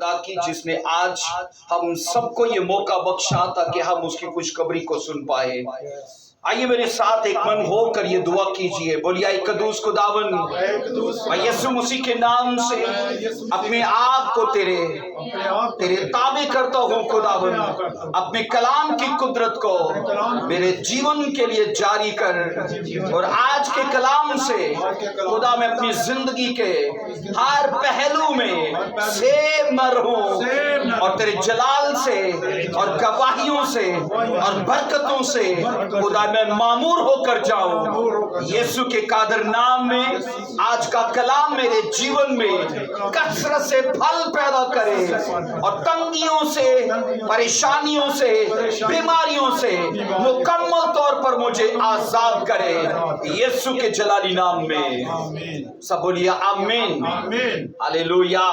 خدا کی جس نے آج ہم سب کو یہ موقع بخشا تاکہ ہم اس کی خوشخبری کو سن پائے۔ آئیے میرے ساتھ ایک من ہو کر یہ دعا کیجئے، بولیے اے قدوس خداوند، میں یسوع مسیح کے نام سے اپنے آپ کو تیرے تابع کرتا ہوں خداوند، اپنے کلام کی قدرت کو میرے جیون کے لیے جاری کر، اور آج کے کلام سے خدا میں اپنی زندگی کے ہر پہلو میں سیب نہ رہوں، اور تیرے جلال سے اور گواہیوں سے اور برکتوں سے خدا میں معمور ہو کر جاؤں۔ یسوع کے قادر نام میں آج کا کلام میرے جیون میں کثرت سے پھل پیدا کرے، اور تنگیوں سے، پریشانیوں سے، بیماریوں سے مکمل طور پر مجھے آزاد کرے، یسوع کے جلالی نام میں سب بولیے آمین، ہاللویا۔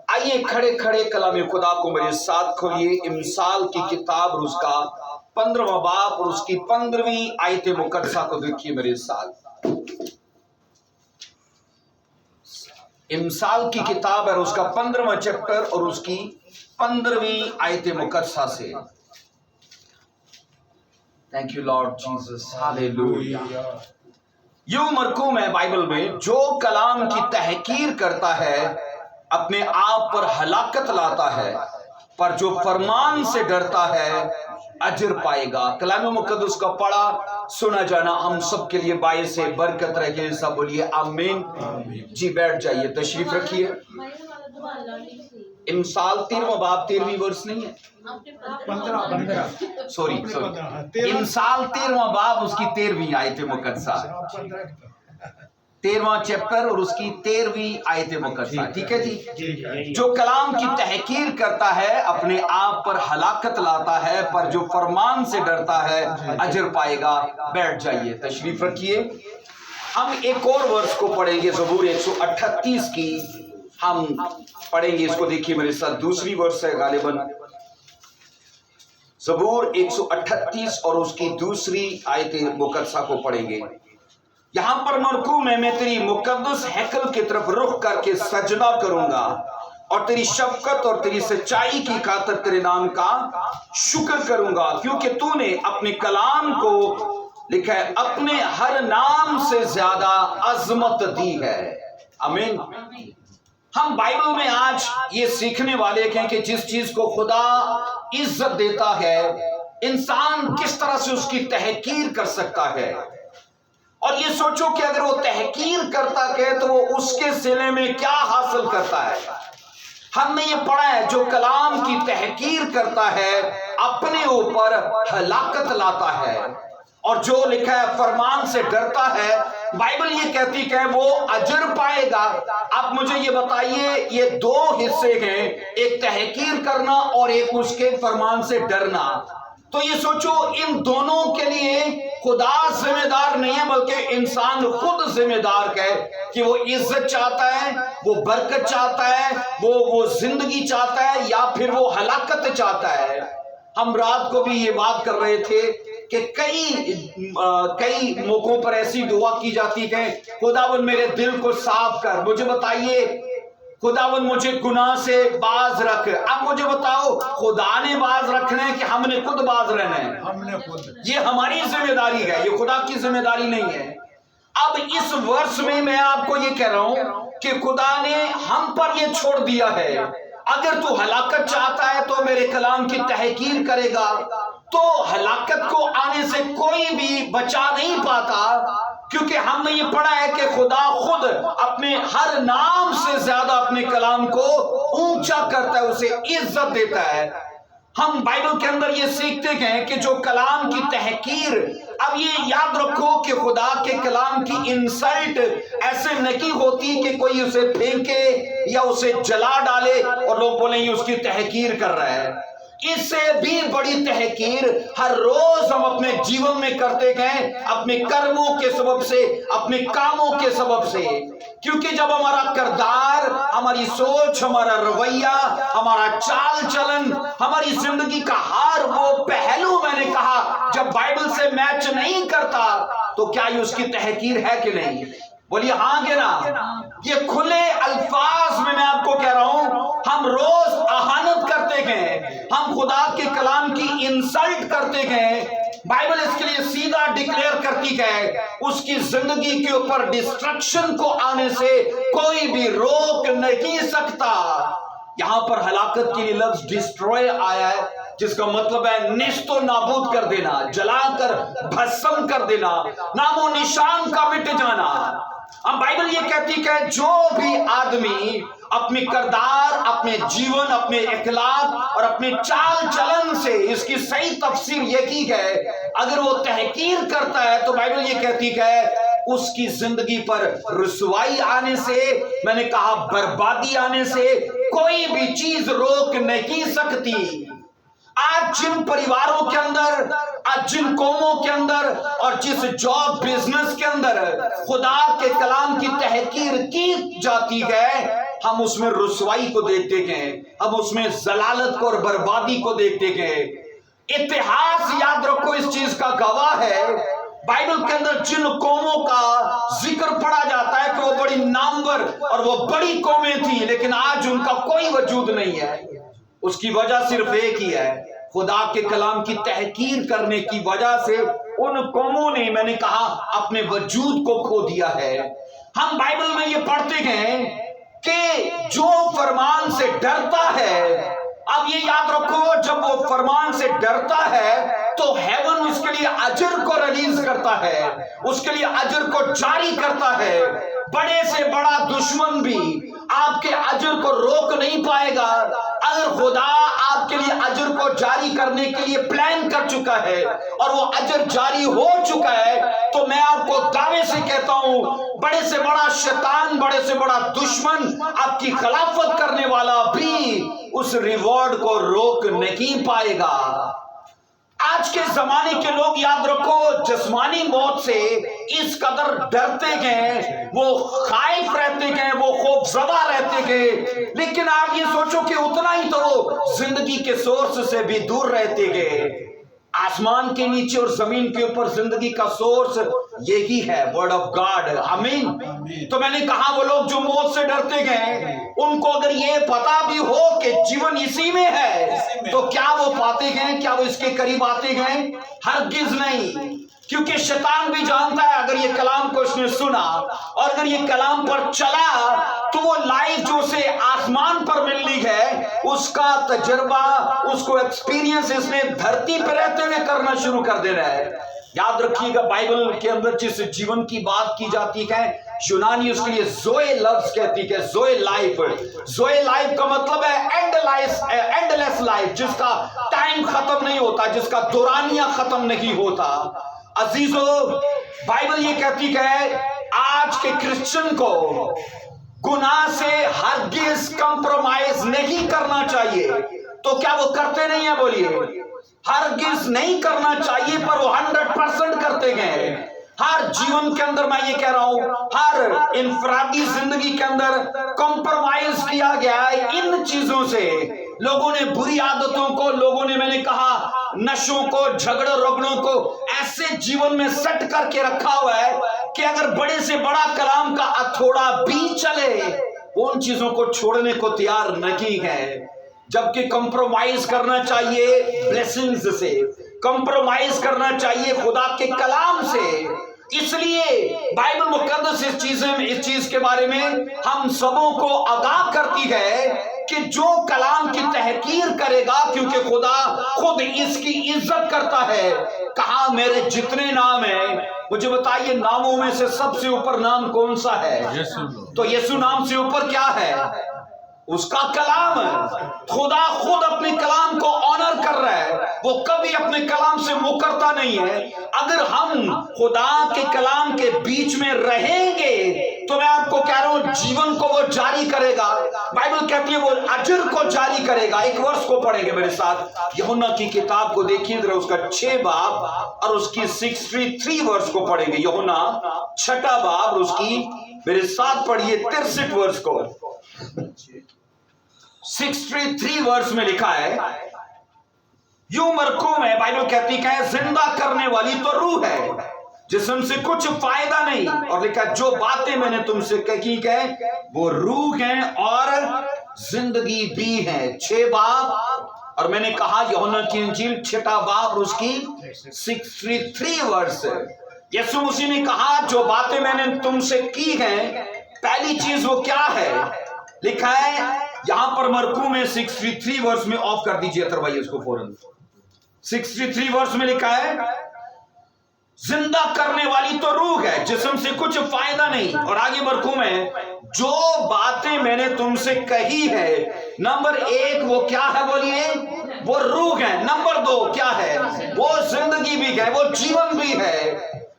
آئیے کھڑے کھڑے کلام خدا کو میرے ساتھ کھولیے، امثال کی کتاب اور اس کا 15واں باب اور اس کی 15ویں آیت مقدسہ کو دیکھیے میرے ساتھ۔ امثال کی کتاب ہے اس کا 15واں چیپٹر اور اس کی 15ویں آیت مقدسہ سے۔ Thank you lord Jesus, hallelujah. یوں مرقوم ہے بائبل میں، جو کلام کی تحقیر کرتا ہے اپنے آپ پر ہلاکت لاتا ہے، پر جو فرمان سے ڈرتا ہے اجر پائے گا۔ کلام مقدس کا پڑھا سنا جانا ہم سب کے لیے باعث برکت رہے، سب بولیے آمین۔ جی بیٹھ جائیے، تشریف رکھیے۔ امثال 13واں باب 13ویں ورس نہیں ہے، سوری امثال 13واں باب اس کی 13ویں آیت مقدسہ، 13واں چیپٹر اور اس کی 13ویں آیت مقدسہ، ٹھیک ہے جی۔ جو کلام کی تحقیر کرتا ہے اپنے آپ پر ہلاکت لاتا ہے، پر جو فرمان سے ڈرتا ہے اجر پائے گا۔ بیٹھ جائیے، تشریف رکھیے۔ ہم ایک اور ورس کو پڑھیں گے، زبور 138 کی ہم پڑھیں گے، اس کو دیکھیے میرے ساتھ، دوسری ورس ہے غالباً، زبور 138 اور اس کی دوسری آیت مقدسہ کو پڑھیں گے۔ یہاں پر مرقوم ہے، میں تیری مقدس ہیکل کی طرف رخ کر کے سجدہ کروں گا، اور تیری شفقت اور تیری سچائی کی خاطر تیرے نام کا شکر کروں گا، کیونکہ تو نے اپنے کلام کو لکھا ہے، اپنے ہر نام سے زیادہ عظمت دی ہے۔ آمین۔ ہم بائبل میں آج یہ سیکھنے والے ہیں کہ جس چیز کو خدا عزت دیتا ہے، انسان کس طرح سے اس کی تحقیر کر سکتا ہے۔ اور یہ سوچو کہ اگر وہ تحقیر کرتا ہے تو وہ اس کے صلے میں کیا حاصل کرتا ہے۔ ہم نے یہ پڑھا ہے، جو کلام کی تحقیر کرتا ہے اپنے اوپر ہلاکت لاتا ہے، اور جو لکھا ہے فرمان سے ڈرتا ہے، بائبل یہ کہتی کہ وہ اجر پائے گا۔ اب مجھے یہ بتائیے، یہ دو حصے ہیں، ایک تحقیر کرنا اور ایک اس کے فرمان سے ڈرنا۔ تو یہ سوچو، ان دونوں کے لیے خدا ذمہ دار نہیں ہے، بلکہ انسان خود ذمہ دار ہے کہ وہ عزت چاہتا ہے، وہ برکت چاہتا ہے، وہ زندگی چاہتا ہے، یا پھر وہ ہلاکت چاہتا ہے۔ ہم رات کو بھی یہ بات کر رہے تھے کہ کئی موقعوں پر ایسی دعا کی جاتی ہے، خداوند میرے دل کو صاف کر۔ مجھے بتائیے، خداوند مجھے گناہ سے باز رکھ۔ اب مجھے بتاؤ، خدا نے باز رکھنا ہے کہ ہم نے خود باز رہنا ہے؟ یہ ہماری ذمہ داری ہے، یہ خدا کی ذمہ داری نہیں ہے۔ اب اس ورس میں آپ کو یہ کہہ رہا ہوں کہ خدا نے ہم پر یہ چھوڑ دیا ہے، اگر تو ہلاکت چاہتا ہے تو میرے کلام کی تحقیر کرے گا، تو ہلاکت کو آنے سے کوئی بھی بچا نہیں پاتا، کیونکہ ہم نے یہ پڑھا ہے کہ خدا خود اپنے ہر نام سے زیادہ اپنے کلام کو اونچا کرتا ہے، اسے عزت دیتا ہے۔ ہم بائبل کے اندر یہ سیکھتے ہیں کہ جو کلام کی تحقیر، اب یہ یاد رکھو کہ خدا کے کلام کی انسلٹ ایسے نہیں ہوتی کہ کوئی اسے پھینکے یا اسے جلا ڈالے اور لوگ بولیں یہ اس کی تحقیر کر رہا ہے۔ اس سے بھی بڑی تحقیر ہر روز ہم اپنے جیون میں کرتے گئے، اپنے کرموں کے سبب سے، اپنے کاموں کے سبب سے، کیونکہ جب ہمارا کردار، ہماری سوچ، ہمارا رویہ، ہمارا چال چلن، ہماری زندگی کا ہر وہ پہلو، میں نے کہا، جب بائبل سے میچ نہیں کرتا تو کیا یہ اس کی تحقیر ہے کہ نہیں؟ بولیے ہاں کہ نا؟ یہ کھلے الفاظ میں آپ کو کہہ رہا ہوں، ہم روز اہانت کرتے گئے، ہم خدا کے کلام کی انسلٹ کرتے گئے، بائبل اس کے لیے سیدھا ڈکلیئر کرتی ہے اس کی زندگی کے اوپر ڈسٹرکشن کو آنے سے کوئی بھی روک نہیں سکتا۔ یہاں پر ہلاکت کے لیے لفظ ڈسٹروئے آیا ہے، جس کا مطلب ہے نیست و نابود کر دینا، جلا کر بھسم کر دینا، نام و نشان کا مٹ جانا۔ اب بائبل یہ کہتی کہ جو بھی آدمی اپنے کردار، اپنے جیون، اپنے اخلاق اور اپنے چال چلن سے، اس کی صحیح تفسیر یہ کی ہے، اگر وہ تحقیر کرتا ہے تو بائبل یہ کہتی ہے اس کی زندگی پر رسوائی آنے سے، میں نے کہا بربادی آنے سے کوئی بھی چیز روک نہیں سکتی۔ آج جن پریواروں کے اندر، آج جن قوموں کے اندر اور جس جاب بزنس کے اندر خدا کے کلام کی تحقیر کی جاتی ہے، ہم اس میں رسوائی کو دیکھتے گئے، ہم اس میں ضلالت کو اور بربادی کو دیکھتے گئے۔ اتہاس یاد رکھو اس چیز کا گواہ ہے، بائبل کے اندر جن قوموں کا ذکر پڑا جاتا ہے کہ وہ بڑی نامور اور وہ بڑی قومیں تھیں، لیکن آج ان کا کوئی وجود نہیں ہے۔ اس کی وجہ صرف ایک ہی ہے، خدا کے کلام کی تحقیر کرنے کی وجہ سے ان قوموں نے، میں نے کہا، اپنے وجود کو کھو دیا ہے۔ ہم بائبل میں یہ پڑھتے ہیں کہ جو فرمان سے ڈرتا ہے، اب یہ یاد رکھو جب وہ فرمان سے ڈرتا ہے تو ہیون اس کے لیے اجر کو ریلیز کرتا ہے، اس کے لیے اجر کو جاری کرتا ہے۔ بڑے سے بڑا دشمن بھی آپ کے اجر کو روک نہیں پائے گا۔ اگر خدا آپ کے لیے اجر کو جاری کرنے کے لیے پلان کر چکا ہے اور وہ اجر جاری ہو چکا ہے، تو میں آپ کو دعوے سے کہتا ہوں بڑے سے بڑا شیطان، بڑے سے بڑا دشمن، آپ کی خلافت کرنے والا بھی اس ریوارڈ کو روک نہیں پائے گا۔ آج کے زمانے کے لوگ یاد رکھو جسمانی موت سے اس قدر ڈرتے گئے، وہ خائف رہتے گئے، وہ خوف زدہ رہتے گئے، لیکن آپ یہ سوچو کہ اتنا ہی تو زندگی کے سورس سے بھی دور رہتے گئے۔ آسمان کے نیچے اور زمین کے اوپر زندگی کا سورس یہی ہے، ورڈ آف گاڈ، آمین۔ تو میں نے کہا وہ لوگ جو موت سے ڈرتے گئے، ان کو اگر یہ پتا بھی ہو کہ جیون اسی میں ہے تو کیا وہ پاتے گئے؟ کیا وہ اس کے قریب آتے گئے؟ ہرگز نہیں، کیونکہ شیطان بھی جانتا ہے اگر یہ کلام کو اس نے سنا اور اگر یہ کلام پر چلا تو وہ لائف جو اسے آسمان پر ملنی ہے، اس کا تجربہ، اس کو ایکسپیرینس اس نے دھرتی پہ رہتے ہوئے کرنا شروع کر دینا ہے۔ یاد رکھیے گا بائبل کے اندر جس جیون کی بات کی جاتی ہے، یونانی اس کے لیے زوئے لفظ کہتی ہے، زوئے لائف۔ زوئے لائف کا مطلب ہے اینڈ لیس لائف، جس کا ٹائم ختم نہیں ہوتا، جس کا دورانیہ ختم نہیں ہوتا۔ عزیزو، بائبل یہ کہتی ہے آج کے کرسچن کو گناہ سے ہرگز کمپرومائز نہیں کرنا چاہیے۔ تو کیا وہ کرتے نہیں ہیں؟ بولیے ہرگز نہیں کرنا چاہیے، پر وہ 100% کرتے گئے۔ ہر جیون کے اندر میں یہ کہہ رہا ہوں، ہر انفرادی زندگی کے اندر کمپرومائز کیا گیا ہے ان چیزوں سے۔ لوگوں نے بری عادتوں کو، لوگوں نے، میں نے کہا، نشوں کو، جھگڑوں رگڑوں کو ایسے جیون میں سٹ کر کے رکھا ہوا ہے کہ اگر بڑے سے بڑا کلام کا تھوڑا بھی چلے، ان چیزوں کو چھوڑنے کو تیار نہیں ہے۔ جبکہ کمپرومائز کرنا چاہیے بلیسنگز سے، کمپرومائز کرنا چاہیے خدا کے کلام سے۔ اس لیے بائبل مقدس اس چیز کے بارے میں ہم سبوں کو آگاہ کرتی ہے کہ جو کلام کی تحقیر کرے گا، کیونکہ خدا خود اس کی عزت کرتا ہے۔ کہا میرے جتنے نام ہیں، مجھے بتائیے ناموں میں سے سب سے اوپر نام کون سا ہے؟ تو یسوع نام سے اوپر کیا ہے؟ اس کا کلام۔ خدا خود اپنے کلام کو آنر کر رہا ہے، وہ کبھی اپنے کلام سے مکرتا نہیں ہے۔ اگر ہم خدا کے کلام کے بیچ میں رہیں گے تو میں آپ کو کہہ رہا ہوں جیون کو وہ جاری کرے گا۔ بائبل کہتی ہے وہ اجر کو جاری کرے گا۔ ایک ورس کو پڑھیں گے میرے ساتھ، یوحنا کی کتاب کو دیکھیے ذرا، اس کا 6 باب اور اس کی 63 ورس کو پڑھیں گے۔ یوحنا 6 باب اور اس کی میرے ساتھ پڑھیے 63 ورس کو۔ 63 ورس میں لکھا ہے، یوں مرقوم ہے، بائبل کہتی ہے زندہ کرنے والی تو روح ہے जिस्म से कुछ फायदा नहीं, और लिखा जो बातें मैंने तुमसे कही है वो रूह हैं और जिंदगी भी है। 6 बाब, और मैंने कहा यूहन्ना की इंजील 6 बाब उसकी 63 वर्ष। यीशु मसीह ने कहा जो बातें मैंने तुमसे की हैं, पहली चीज वो क्या है? लिखा है यहां पर मरकू में 63 वर्ष में, ऑफ कर दीजिए तरवाइए उसको फौरन। 63 वर्ष में लिखा है जिंदा करने वाली तो रूह है, जिस्म से कुछ फायदा नहीं। और आगे मरकू में जो बातें मैंने तुमसे कही है, नंबर 1 वो क्या है बोलिए? वो रूह है। नंबर 2 क्या है? वो जिंदगी भी है, वो जीवन भी है।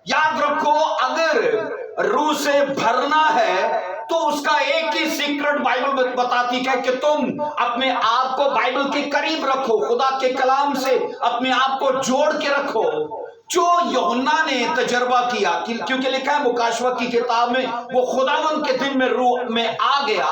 याद रखो, अगर रूह से भरना है तो उसका एक ही सीक्रेट बाइबल बताती है कि तुम अपने आप को बाइबल के करीब रखो, खुदा के कलाम से अपने आप को जोड़ के रखो, जो यूहन्ना ने तजर्बा किया। क्योंकि लिखा है मुकाशवा की किताब में वो खुदावन के दिन में रूह में आ गया,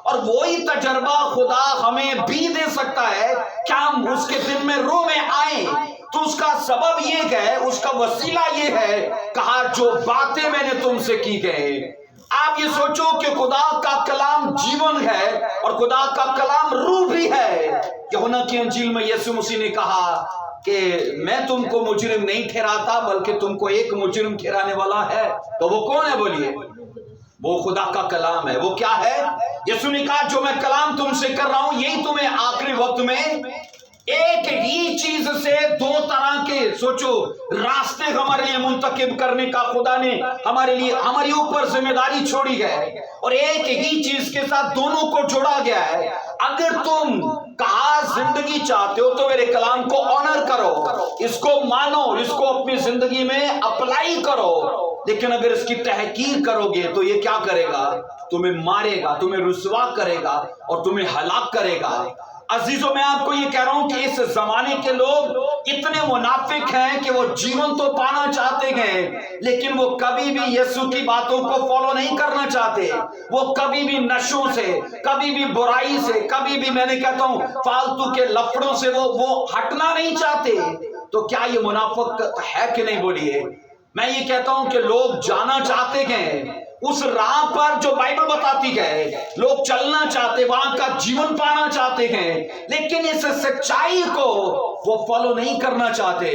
और वही तजर्बा खुदा हमें भी दे सकता है क्या हम उसके दिन में रूह में आए। तो उसका सबब ये है, उसका वसीला ये है, कहा जो बातें मैंने तुमसे की गए। आप ये सोचो कि खुदा का कलाम जीवन है और खुदा का कलाम रूह भी है। यूहन्ना की इंजील में यीशु मसीह ने कहा कि मैं तुमको मुजरिम नहीं ठहराता, बल्कि तुमको एक मुजरिम ठहराने वाला है। तो वो कौन है बोलिए? वो खुदा का कलाम है। वो क्या है? यीशु ने कहा जो मैं कलाम तुमसे कर रहा हूं, यही तुम्हें आखिरी वक्त में एक ही चीज से 2 तरह के सोचो रास्ते हमारे लिए मुंतखब करने का खुदा ने हमारे लिए, हमारे ऊपर जिम्मेदारी छोड़ी है, और एक ही चीज के साथ दोनों को जोड़ा गया है। अगर तुम कहा जिंदगी चाहते हो तो मेरे कलाम को ऑनर करो, इसको मानो, इसको अपनी जिंदगी में अप्लाई करो। लेकिन अगर इसकी तहकीर करोगे तो ये क्या करेगा? तुम्हें मारेगा, तुम्हें रुसवा करेगा और तुम्हें हलाक करेगा। अजीजों, मैं आपको ये कह रहा हूं कि इस जमाने के लोग इतने मुनाफिक हैं कि वो जीवन तो पाना चाहते हैं, लेकिन वो कभी भी यीशु की बातों को फॉलो नहीं करना चाहते। वो कभी भी नशों से, कभी भी बुराई से, कभी भी मैंने कहता हूं फालतू के लफड़ों से वो हटना नहीं चाहते। तो क्या ये मुनाफिक है कि नहीं बोलिए? मैं ये कहता हूं कि लोग जाना चाहते हैं उस राह पर जो बाइबल बताती है, लोग चलना चाहते, वहां का जीवन पाना चाहते हैं, लेकिन इस सच्चाई को वो फॉलो नहीं करना चाहते।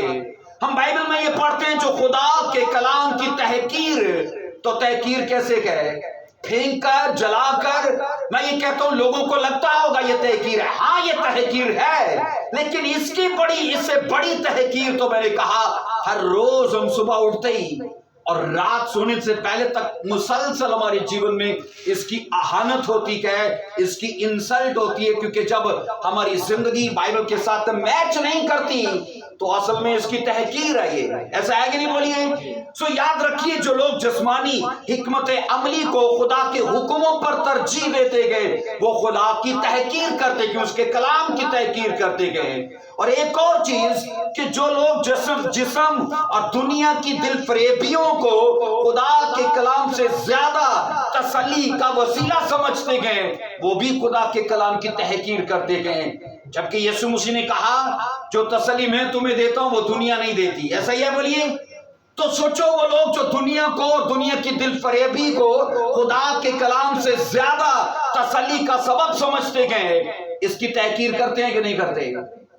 हम बाइबल में ये पढ़ते हैं जो खुदा के कलाम की तहकीर, तो तहकीर कैसे करें? फेंक कर, जलाकर। मैं ये कहता हूं लोगों को लगता होगा ये तहकीर है, हाँ ये तहकीर है, लेकिन इससे बड़ी तहकीर तो मैंने कहा हर रोज हम सुबह उठते ही और रात सोने से पहले तक मुसलसल हमारे जीवन में इसकी आहानत होती है, इसकी इंसल्ट होती है, क्योंकि जब हमारी जिंदगी बाइबल के साथ मैच नहीं करती तो असल में इसकी तहकीर है। ये ऐसा है कि नहीं बोलिए? सो याद रखिए, जो लोग जिस्मानी हिकमत अमली को खुदा के हुक्मों पर तरजीह देते गए, वो खुदा की तहकीर करते गए, उसके कलाम की तहकीर करते गए। और एक और चीज कि जो लोग जिस्म और दुनिया की दिल फरेबियों को खुदा के कलाम से ज्यादा तसल्ली का वसीला समझते गए, वो भी खुदा के कलाम की तहकीर करते गए। जबकि यीशु मसीह ने कहा जो तसल्ली मैं तुम्हें देता हूं वो दुनिया नहीं देती। ऐसा ही है बोलिए? तो सोचो, वो लोग जो दुनिया को, दुनिया की दिल फरेबी को खुदा के कलाम से ज्यादा तसल्ली का सबब समझते गए, इसकी तहकीर करते हैं कि नहीं करते?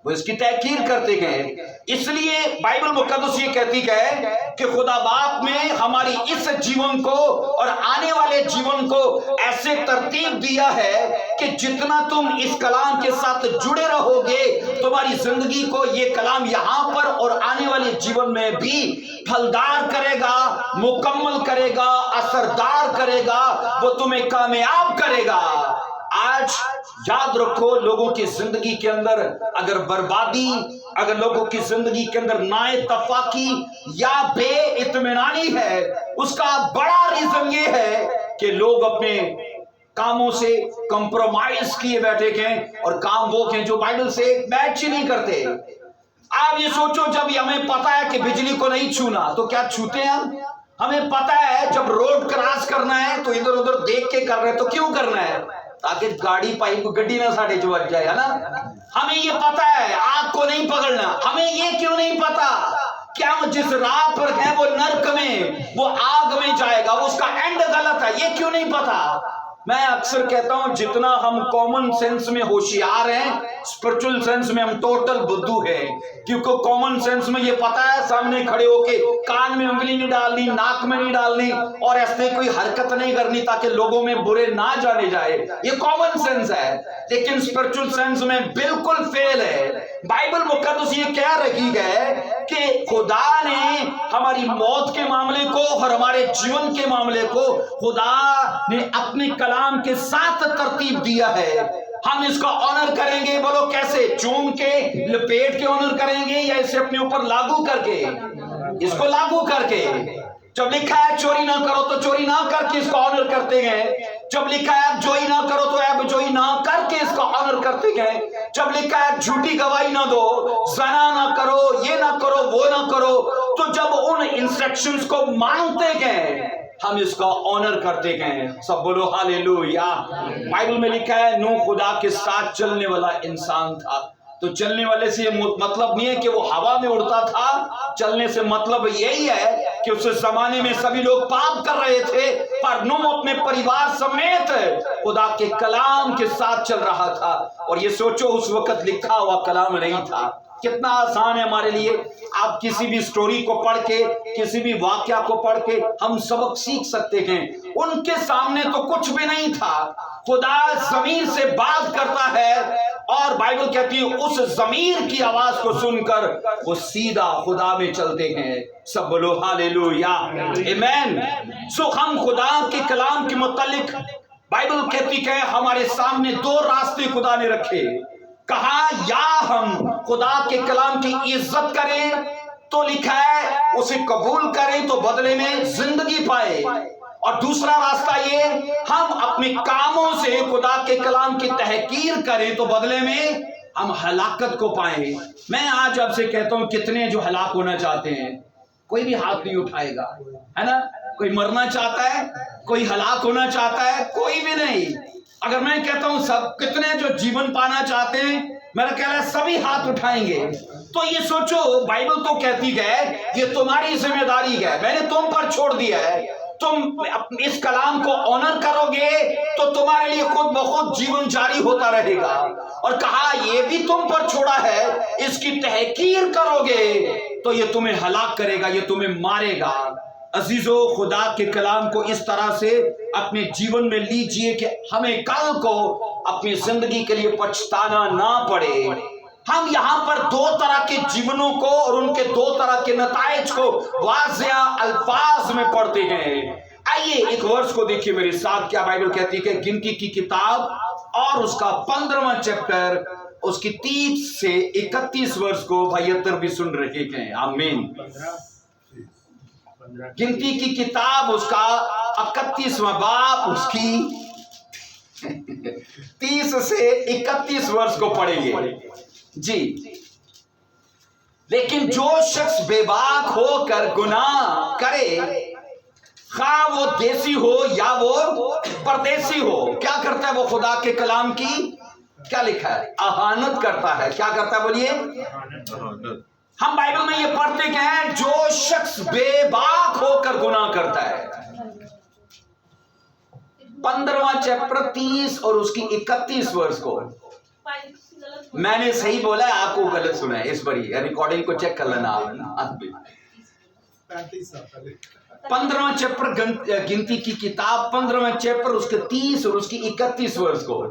वो इसकी तहकीर करते गए। इसलिए बाइबल मुकद्दस ये कहती है कि खुदा बाप ने हमारी इस जीवन को और आने वाले जीवन को ऐसे तरतीब दिया है कि जितना तुम इस कलाम के साथ जुड़े रहोगे, तुम्हारी जिंदगी को ये कलाम यहां पर और आने वाले जीवन में भी फलदार करेगा, मुकम्मल करेगा, असरदार करेगा, वो तुम्हें कामयाब करेगा। आज याद रखो, लोगों की जिंदगी के अंदर अगर बर्बादी, अगर लोगों की जिंदगी के अंदर नाइत्तफाकी या बेइत्मीनानी है, उसका बड़ा रीजन ये है कि लोग अपने कामों से कंप्रोमाइज किए बैठे हैं, और काम वो हैं जो बाइबल से मैच ही नहीं करते। आप ये सोचो, जब हमें पता है कि बिजली को नहीं छूना तो क्या छूते हैं हम? हमें पता है जब रोड क्रॉस करना है तो इधर उधर देख के कर रहे हैं, तो क्यों करना है? ताकि गाड़ी पाइप गड्डी ना साढ़े जो जाए, है ना? हमें ये पता है आग को नहीं पकड़ना। हमें ये क्यों नहीं पता قیامت جس راہ پر ہے وہ نرک میں، وہ آگ میں جائے گا، اس کا اینڈ غلط ہے. یہ کیوں نہیں پتا؟ میں اکثر کہتا ہوں جتنا ہم کامن سینس میں ہوشیار ہیں، اسپرچل سینس میں ہم ٹوٹل بدھو ہیں. کیونکہ کامن سینس میں یہ پتا ہے سامنے کھڑے ہو کے کان میں انگلی نہیں ڈالنی، ناک میں نہیں ڈالنی، اور ایسے کوئی حرکت نہیں کرنی تاکہ لوگوں میں برے نہ جانے جائے. یہ کامن سینس ہے. لیکن اسپرچل سینس میں بالکل فیل ہے. بائبل مقدس یہ کہہ رہی ہے کہ خدا نے ہماری موت کے معاملے کو اور ہمارے جیون کے معاملے کو خدا نے اپنے کلام کے ساتھ ترتیب دیا ہے. ہم اس کا آنر کریں گے. بولو کیسے؟ چوم کے لپیٹ کے آنر کریں گے یا اسے اپنے اوپر لاگو کر کے؟ اس کو لاگو کر کے. جب لکھا ہے چوری نہ کرو تو چوری نہ کر کے اس کو آنر کرتے ہیں. جب لکھا ہے جوئی نہ کرو تو اب جوئی نہ کر کے اس کو آنر کرتے ہیں. جب لکھا ہے جھوٹی گواہی نہ دو، زنا نہ کرو، یہ نہ کرو، وہ نہ کرو، تو جب ان انسٹرکشنز کو مانتے گئے ہم اس کا آنر کرتے گئے. سب بولو ہاللیلویا. بائبل میں لکھا ہے نوح خدا کے ساتھ چلنے والا انسان تھا. تو چلنے والے سے یہ مطلب نہیں ہے کہ وہ ہوا میں اڑتا تھا. چلنے سے مطلب یہی ہے کہ اس زمانے میں سبھی لوگ پاپ کر رہے تھے، پر نوح اپنے پریوار سمیت خدا کے کلام کے ساتھ چل رہا تھا. اور یہ سوچو اس وقت لکھا ہوا کلام نہیں تھا. کتنا آسان ہے ہمارے لیے. آپ کسی بھی سٹوری کو پڑھ کے، کسی بھی واقعہ کو پڑھ کے ہم سبق سیکھ سکتے ہیں. ان کے سامنے تو کچھ بھی نہیں تھا. خدا ضمیر سے بات کرتا ہے اور بائبل کہتی ہے اس ضمیر کی آواز کو سن کر وہ سیدھا خدا میں چلتے ہیں. سب بولو ہاللیلویا آمین. سو ہم خدا کے کلام کے متعلق بائبل کہتی ہے ہمارے سامنے دو راستے خدا نے رکھے. کہا یا ہم خدا کے کلام کی عزت کریں تو لکھا ہے اسے قبول کریں تو بدلے میں زندگی پائے، اور دوسرا راستہ یہ ہم اپنے کاموں سے خدا کے کلام کی تحقیر کریں تو بدلے میں ہم ہلاکت کو پائیں. میں آج آپ سے کہتا ہوں کتنے جو ہلاک ہونا چاہتے ہیں، کوئی بھی ہاتھ نہیں اٹھائے گا، ہے نا؟ کوئی مرنا چاہتا ہے، کوئی ہلاک ہونا چاہتا ہے؟ کوئی بھی نہیں. اگر میں کہتا ہوں سب کتنے جو جیون پانا چاہتے ہیں، میرا کہنا ہے سبھی ہاتھ اٹھائیں گے. تو یہ سوچو بائبل تو کہتی ہے یہ تمہاری ذمہ داری ہے، میں نے تم پر چھوڑ دیا ہے. تم اس کلام کو آنر کرو گے تو تمہارے لیے خود بخود جیون جاری ہوتا رہے گا. اور کہا یہ بھی تم پر چھوڑا ہے، اس کی تحقیر کرو گے تو یہ تمہیں ہلاک کرے گا، یہ تمہیں مارے گا. عزیزو خدا کے کلام کو اس طرح سے اپنے جیون میں لیجئے کہ ہمیں کل کو اپنی زندگی کے لیے پچھتانا نہ پڑے. ہم یہاں پر دو طرح کے جیونوں کو اور ان کے دو طرح کے نتائج کو واضح الفاظ میں پڑھتے ہیں. آئیے ایک ورس کو دیکھیے میرے ساتھ. کیا بائبل کہتی ہے کہ گنتی کی کتاب اور اس کا 15واں چیپٹر اس کی 30 سے 31 ورس کو بھائی اتر بھی سن رہے ہیں. آمین. گنتی کی کتاب اس کا 31واں باب اس کی 30 سے 31 ورس کو پڑھیں گے. جی. لیکن جو شخص بے باک ہو کر گناہ کرے، خواہ وہ دیسی ہو یا وہ پردیسی ہو، کیا کرتا ہے وہ خدا کے کلام کی کیا لکھا ہے؟ اہانت کرتا ہے. کیا کرتا ہے بولیے؟ ہم بائبل میں یہ پڑھتے ہیں جو شخص بے باک ہو کر گناہ کرتا ہے. 15واں چیپٹر 30 اور اس کی 31 ورس کو. میں نے صحیح بولا ہے آپ کو غلط سنا ہے؟ اس بار ریکارڈنگ کو چیک کر لینا. 15واں چیپٹر گنتی کی کتاب 15واں چیپٹر اس کے 30 اور اس کی 31 ورس کو.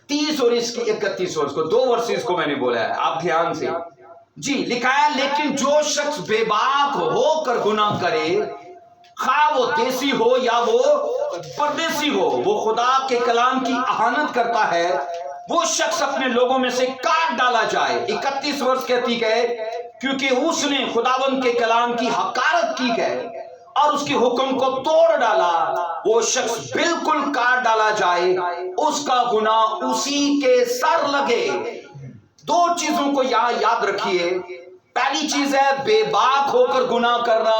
30 اور اس کی 31 ورس کو دو ورسز کو میں نے بولا ہے، آپ دھیان سے. جی لکھا ہے لیکن جو شخص بے باک ہو کر گناہ کرے، خواہ وہ دیسی ہو یا وہ پردیسی ہو، وہ خدا کے کلام کی اہانت کرتا ہے، وہ شخص اپنے لوگوں میں سے کاٹ ڈالا جائے. 31 ورس کہتی ہے کیونکہ اس نے خداوند کے کلام کی حقارت کی ہے اور اس کے حکم کو توڑ ڈالا، وہ شخص بالکل کاٹ ڈالا جائے، اس کا گناہ اسی کے سر لگے. دو چیزوں کو یہاں یاد رکھیے. پہلی چیز ہے بے باک ہو کر گناہ کرنا،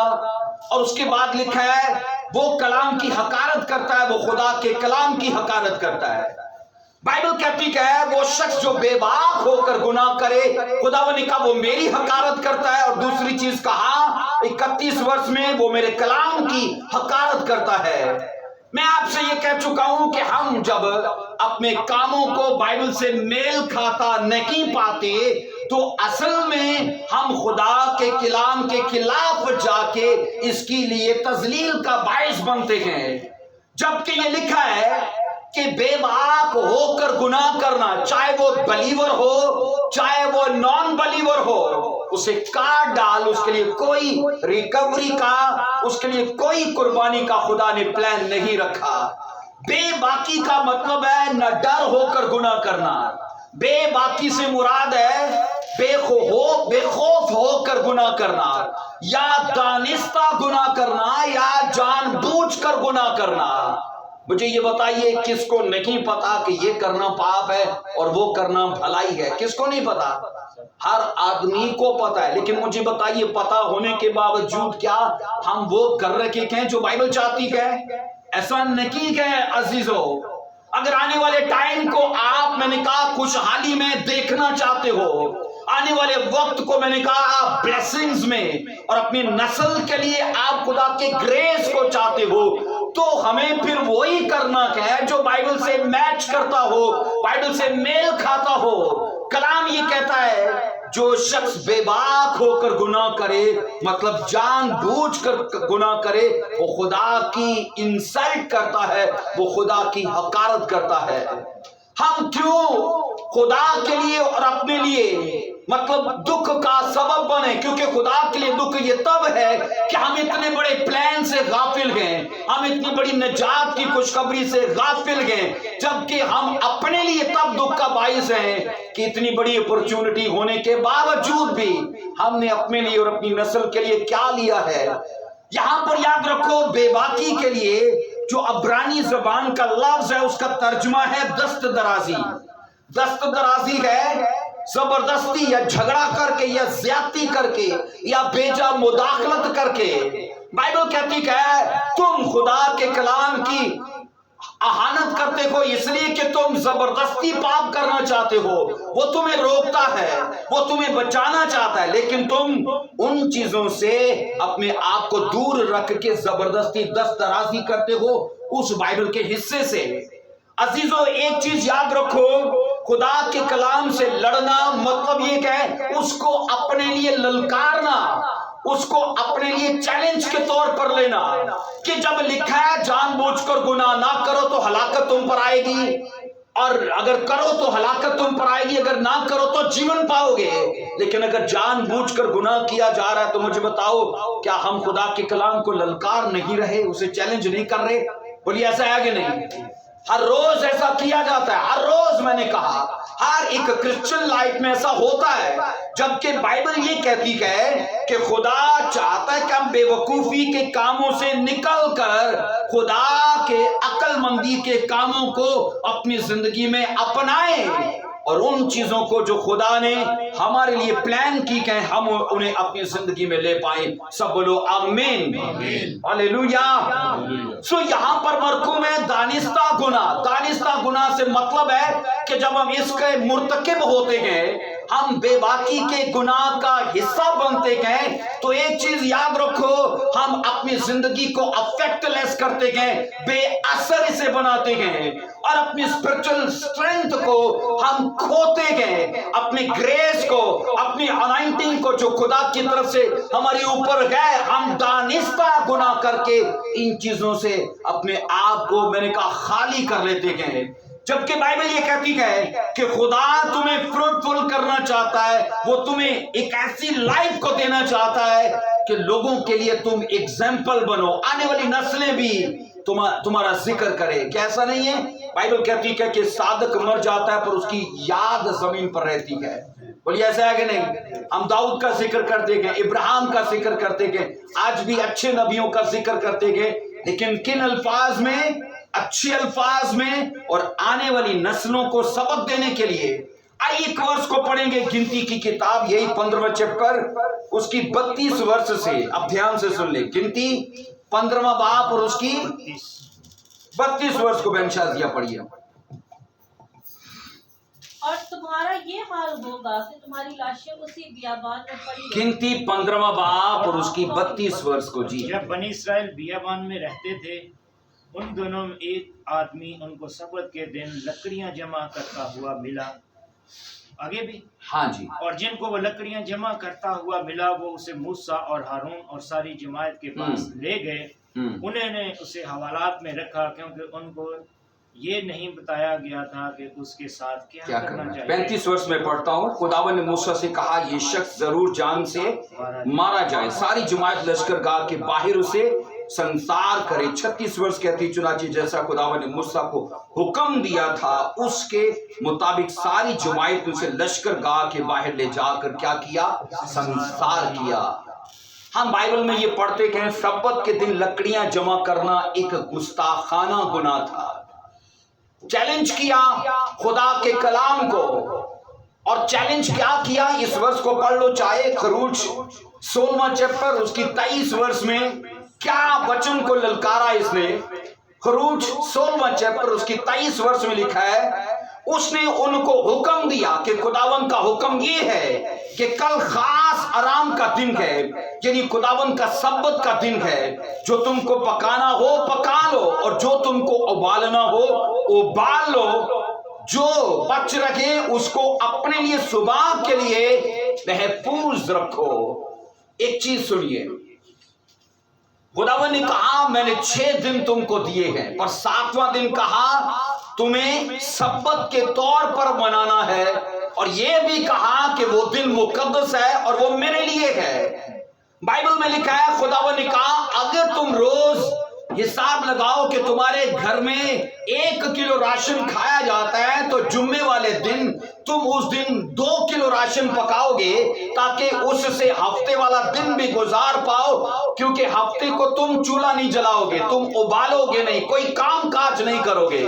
اور اس کے بعد لکھا ہے وہ کلام کی حقارت کرتا ہے، وہ خدا کے کلام کی حقارت کرتا ہے. बाइबल कहती है वो शख्स जो बेबाक होकर गुनाह करे, खुदावन ने कहा वो मेरी हकारत करता है, और दूसरी चीज कहा 31 वर्ष में वो मेरे कलाम की हकारत करता है। मैं आपसे ये कह चुका हूं कि हम जब अपने कामों को बाइबल से मेल खाता नहीं पाते तो असल में हम खुदा के कलाम के खिलाफ जाके इसके लिए तजलील का बाइस बनते हैं। जबकि ये लिखा है कि बेबाक होकर गुनाह करना, चाहे वो बलीवर हो चाहे वो नॉन बलीवर हो, उसे काट डाल, उसके लिए कोई रिकवरी का, उसके लिए कोई कुर्बानी का खुदा ने प्लान नहीं रखा। बेबाकी का मतलब है न डर होकर गुनाह करना। बेबाकी से मुराद है बेखौफ होकर गुनाह करना, या दानिस्ता गुनाह करना, या जानबूझकर गुनाह करना। मुझे ये बताइए किसको नहीं पता कि ये करना पाप है और वो करना भलाई है? किसको नहीं पता? हर आदमी को पता है। लेकिन मुझे बताइए पता होने के बावजूद क्या हम वो कर रखे हैं जो बाइबल चाहती है? ऐसा नहीं है अजीजों। अगर आने वाले टाइम को आप, मैंने कहा, खुशहाली में देखना चाहते हो, आने वाले वक्त को मैंने कहा आप ब्लेसिंग्स में और अपनी नस्ल के लिए आप खुदा के ग्रेस को चाहते हो, तो हमें फिर वही करना है जो बाइबल से मैच करता हो, बाइबल से मेल खाता हो। कलाम ये कहता है जो शख्स बेबाक होकर गुनाह करे, मतलब जानबूझकर गुनाह करे, वो खुदा की इंसल्ट करता है, वो खुदा की हकारत करता है। हम क्यों खुदा के लिए और अपने लिए मतलब दुख का सबब बने? क्योंकि खुदा के लिए दुख ये तब है कि हम इतने बड़े प्लान से गाफिल गए, हम इतनी बड़ी निजात की खुशखबरी से गाफिल गए, जबकि हम अपने लिए तब दुख का बाइस हैं कि इतनी बड़ी अपॉर्चुनिटी होने के बावजूद भी हमने अपने लिए और अपनी नस्ल के लिए क्या लिया है। यहां पर याद रखो, बेबाकी के लिए जो अब्रानी जबान का लफ्ज है उसका तर्जुमा है दस्त दराजी। दस्त दराजी है जबरदस्ती या झगड़ा करके या ज्यादती करके या बेजा मुदाखलत करके। बाइबल कहती है तुम खुदा के कलाम की अहानत करते हो इसलिए कि तुम जबरदस्ती पाप करना चाहते हो। वो तुम्हें रोकता है, वो तुम्हें बचाना चाहता है, लेकिन तुम उन चीजों से अपने आप को दूर रख के जबरदस्ती दस्तराजी करते हो उस बाइबल के हिस्से से। अजीजों, एक चीज याद रखो, खुदा के कलाम से लड़ना मतलब ये है उसको अपने लिए ललकारना, उसको अपने लिए चैलेंज के तौर पर लेना कि जब लिखा है जानबूझकर गुनाह ना करो तो हलाकत तुम पर आएगी, और अगर करो तो हलाकत तुम पर आएगी, अगर ना करो तो जीवन पाओगे। लेकिन अगर जानबूझकर गुनाह किया जा रहा है तो मुझे बताओ, क्या हम खुदा के कलाम को ललकार नहीं रहे, उसे चैलेंज नहीं कर रहे? बोलिए ऐसा है कि नहीं? हर रोज ऐसा किया जाता है, हर रोज मैंने कहा हर एक क्रिश्चियन लाइफ में ऐसा होता है। जबकि बाइबल ये कहती है कि खुदा चाहता है कि हम बेवकूफी के कामों से निकलकर खुदा के अक्लमंदी के कामों को अपनी जिंदगी में अपनाएं, और उन चीजों को जो खुदा ने हमारे लिए प्लान की है हम उन्हें अपनी जिंदगी में ले पाए। सब बोलो आमीन, हालेलुया। सो यहाँ पर मरकूम है दानिस्ता गुनाह। दानिस्ता गुनाह से मतलब है कि जब हम इसके मुर्तकिब होते हैं, हम बेबाकी के गुनाह का हिस्सा बनते हैं, तो एक चीज याद रखो, हम अपनी जिंदगी को अफेक्टलेस करते हैं, बेअसर इसे बनाते हैं, और अपनी स्पिरिचुअल स्ट्रेंथ को हम खोते हैं, अपनी ग्रेस को, अपनी अनाइंटिंग को जो खुदा की तरफ से हमारे ऊपर है, हम दानिस्ता गुनाह करके इन चीजों से अपने आप को, मैंने कहा, खाली कर लेते हैं। जबकि बाइबल ये कहती है कि खुदा तुम्हें फ्रूटफुल करना चाहता है, वो तुम्हें एक ऐसी लाइफ को देना चाहता है कि लोगों के लिए तुम एग्जाम्पल बनो, आने वाली नस्लें भी तुम्हारा जिक्र करे। क्या ऐसा नहीं है? बाइबल कहती है कि सादक मर जाता है पर उसकी याद जमीन पर रहती है। बोलिए ऐसा है कि नहीं? हम दाऊद का जिक्र करते गए, इब्राहिम का जिक्र करते गए, आज भी अच्छे नबियों का जिक्र करते गए, लेकिन किन अल्फाज में? अच्छे अल्फाज में, और आने वाली नस्लों को सबक देने के लिए। आइए एक वर्ष को पढ़ेंगे, गिनती की किताब, यही 15वां चैप्टर, उसकी 32 वर्ष से। अब ध्यान से सुन ले, गिनती 15वां बाप और उसकी 32 वर्ष को बेनशाजिया पढ़िए। तुम्हारा ये हाल होगा कि तुम्हारी लाशें उसी बियाबान में पड़ी रहेंगी। गिनती 15वां बाब और उसकी 32 वर्ष को जी। जब बनी इसराइल बियाबान में रहते थे, उन दोनों में एक आदमी उनको सबत के दिन लकड़ियां जमा करता हुआ मिला। आगे भी हाँ जी। और जिनको वो लकड़ियां जमा करता हुआ मिला, वो उसे मूसा और हारून और सारी जमात के पास ले गए। उन्होंने उसे हवालात में रखा, क्योंकि उनको ये नहीं बताया गया था कि उसके साथ क्या करना चाहिए। 35 वर्ष में पढ़ता हूँ, खुदावन ने मूसा से कहा ये शख्स जरूर जान से मारा जाए, सारी जमात लश्कर गाह के बाहर उसे संसार करे। 36 वर्ष कहती चुनाची जैसा खुदावन ने मूसा को हुक्म दिया था उसके मुताबिक सारी जमात उसे लश्कर गाह के बाहर ले जाकर क्या किया? संसार किया। हम बाइबल में ये पढ़ते कि सब्बत के दिन लकड़ियां जमा करना एक गुस्ताखाना गुनाह था। चैलेंज किया खुदा के कलाम को, और चैलेंज क्या किया? इस वर्ष को पढ़ लो, चाहे खरूज 16वां चैप्टर उसकी 23 वर्ष में क्या वचन को ललकारा इसने। खरूज 16वां चैप्टर उसकी 23 वर्ष में लिखा है, उसने उनको हुक्म दिया कि खुदावन का हुक्म ये है कि कल खास आराम का दिन है, यानी खुदावन का सब्बत का दिन है। जो तुमको पकाना हो पका लो, और जो तुमको उबालना हो उबाल लो, जो बच रखे उसको अपने लिए सुबह के लिए महफूज रखो। एक चीज सुनिए, खुदावन ने कहा मैंने 6 दिन तुमको दिए हैं, पर 7वां दिन कहा तुम्हें सब्बत के तौर पर मनाना है, और यह भी कहा कि वो दिन मुकद्दस है और वो मेरे लिए है। बाइबल में लिखा है, खुदावन ने कहा अगर तुम रोज हिसाब लगाओ कि तुम्हारे घर में 1 किलो राशन खाया जाता है, तो जुम्मे वाले दिन तुम उस दिन 2 किलो राशन पकाओगे, ताकि उससे हफ्ते वाला दिन भी गुजार पाओ। क्योंकि हफ्ते को तुम चूल्हा नहीं जलाओगे, तुम उबालोगे नहीं, कोई काम काज नहीं करोगे।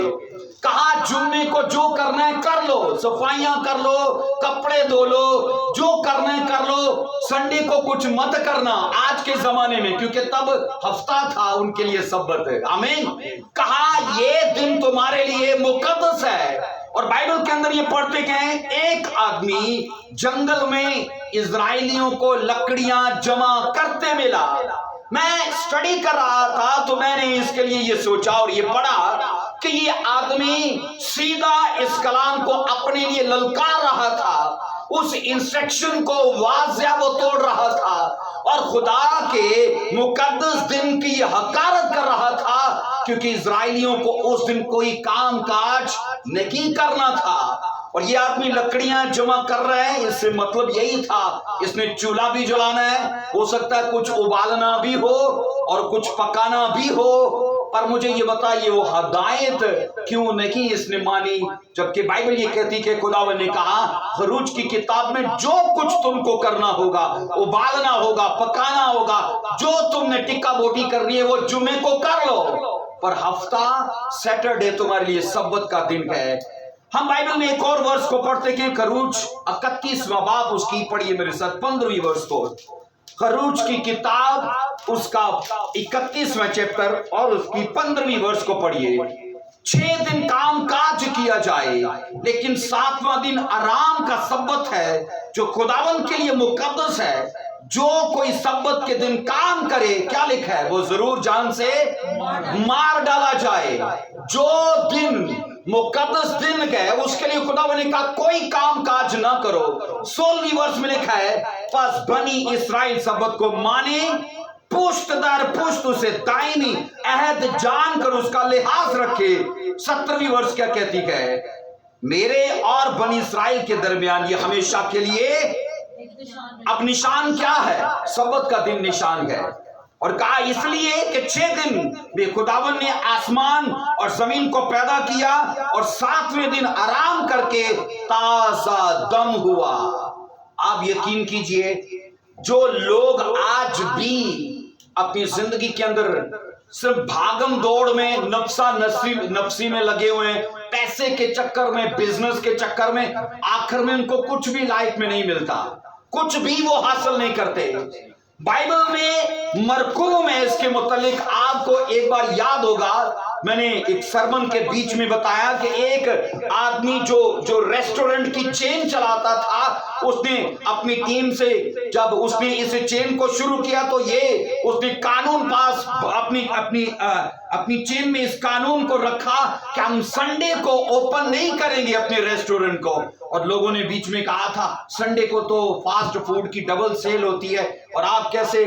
कहा जुम्मे को जो करना है कर लो, सफाइयां कर लो, कपड़े धो लो, जो करना है कर लो, संडे को कुछ मत करना आज के जमाने में, क्योंकि तब हफ्ता था उनके लिए सब्बत है। आमीन। कहा ये दिन तुम्हारे लिए मुकद्दस है। और बाइबल के अंदर ये पढ़ते गए, एक आदमी जंगल में इजराइलियों को लकड़ियां जमा करते मिला। मैं स्टडी कर रहा था तो मैंने इसके लिए ये सोचा और ये पढ़ा कि ये आदमी सीधा इस कलाम को अपने लिए ललकार रहा था, उस इंस्ट्रक्शन को वाज़िया वो तोड़ रहा था, और खुदा के मुकद्दस दिन की हकारत कर रहा था, क्योंकि इजराइलियों को उस दिन कोई काम काज नहीं करना था। और ये आदमी लकड़ियां जमा कर रहे हैं, इससे मतलब यही था इसने चूल्हा भी जलाना है, हो सकता है कुछ उबालना भी हो और कुछ पकाना भी हो। पर मुझे ये बताइए वो हदायत क्यों नहीं इसने मानी, जबकि बाइबल ये कहती कि खुदावन ने कहा खरूज की किताब में जो कुछ तुमको करना होगा, उबालना होगा, पकाना होगा, जो तुमने टिक्का बोटी करनी है वो जुम्मे को कर लो, पर हफ्ता सैटरडे तुम्हारे लिए सब्बत का दिन है। हम बाइबल में एक और वर्ष को पढ़ते हैं, खरूज 31वां बाब उसकी पढ़िए मेरे साथ 15वीं वर्ष को। खरूज की किताब उसका 31वां चैप्टर और उसकी 15वीं वर्ष को पढ़िए। 6 दिन काम काज किया जाए, लेकिन 7वां दिन आराम का सब्बत है जो खुदावन के लिए मुकद्दस है। जो कोई सब्बत के दिन काम करे, क्या लिखा है, वो जरूर जान से मार डाला जाए। जो दिन मुकद्दस दिन है उसके लिए खुदावन ने कहा कोई काम काज ना करो। 16वीं वर्ष में लिखा है, बस बनी इस्राएल सब्बत को माने, पुश्त दर पुश्त उसे दायमी अहद जानकर उसका लिहाज रखे। 17वीं वर्ष क्या कहती है, मेरे और बनी इस्राएल के दरमियान ये हमेशा के लिए अब निशान क्या है, सब्बत का दिन निशान है। और कहा इसलिए कि 6 दिन में खुदावन ने आसमान और जमीन को पैदा किया और 7वें दिन आराम करके ताजा दम हुआ। आप यकीन कीजिए, जो लोग आज भी अपनी जिंदगी के अंदर सिर्फ भागम दौड़ में नफसी में लगे हुए हैं, पैसे के चक्कर में, बिजनेस के चक्कर में, आखिर में उनको कुछ भी लाइफ में नहीं मिलता, कुछ भी वो हासिल नहीं करते। बाइबल में मरकू में इसके मुतालिक आपको एक बार याद होगा, मैंने एक सरमन के बीच में बताया कि एक आदमी जो रेस्टोरेंट की चेन चलाता था, उसने अपनी टीम से जब उसने इस चेन को शुरू किया तो ये उसने कानून पास अपनी चेन में इस कानून को रखा कि हम संडे को ओपन नहीं करेंगे अपने रेस्टोरेंट को। और लोगों ने बीच में कहा था संडे को तो फास्ट फूड की डबल सेल होती है और आप कैसे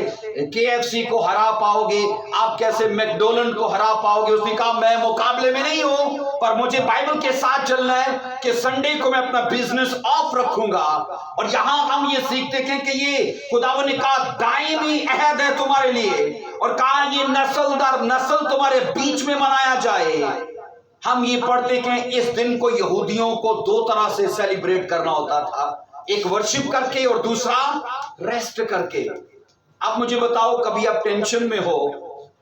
KFC को हरा पाओगे, आप कैसे मैकडोनल्ड को हरा पाओगे। उसने कहा मैं मुकाबले में नहीं हूं, पर मुझे बाइबल के साथ चलना है कि संडे को मैं अपना बिजनेस ऑफ रखूंगा। और यहां हम ये सीखते हैं कि ये खुदावन ने कहा दायमी अहद है तुम्हारे लिए, और कहा ये नस्ल दर नस्ल तुम्हारे बीच में मनाया जाए। हम ये पढ़ते कि इस दिन को यहूदियों को दो तरह से सेलिब्रेट करना होता था, एक वर्शिप करके और दूसरा रेस्ट करके। अब मुझे बताओ, कभी आप टेंशन में हो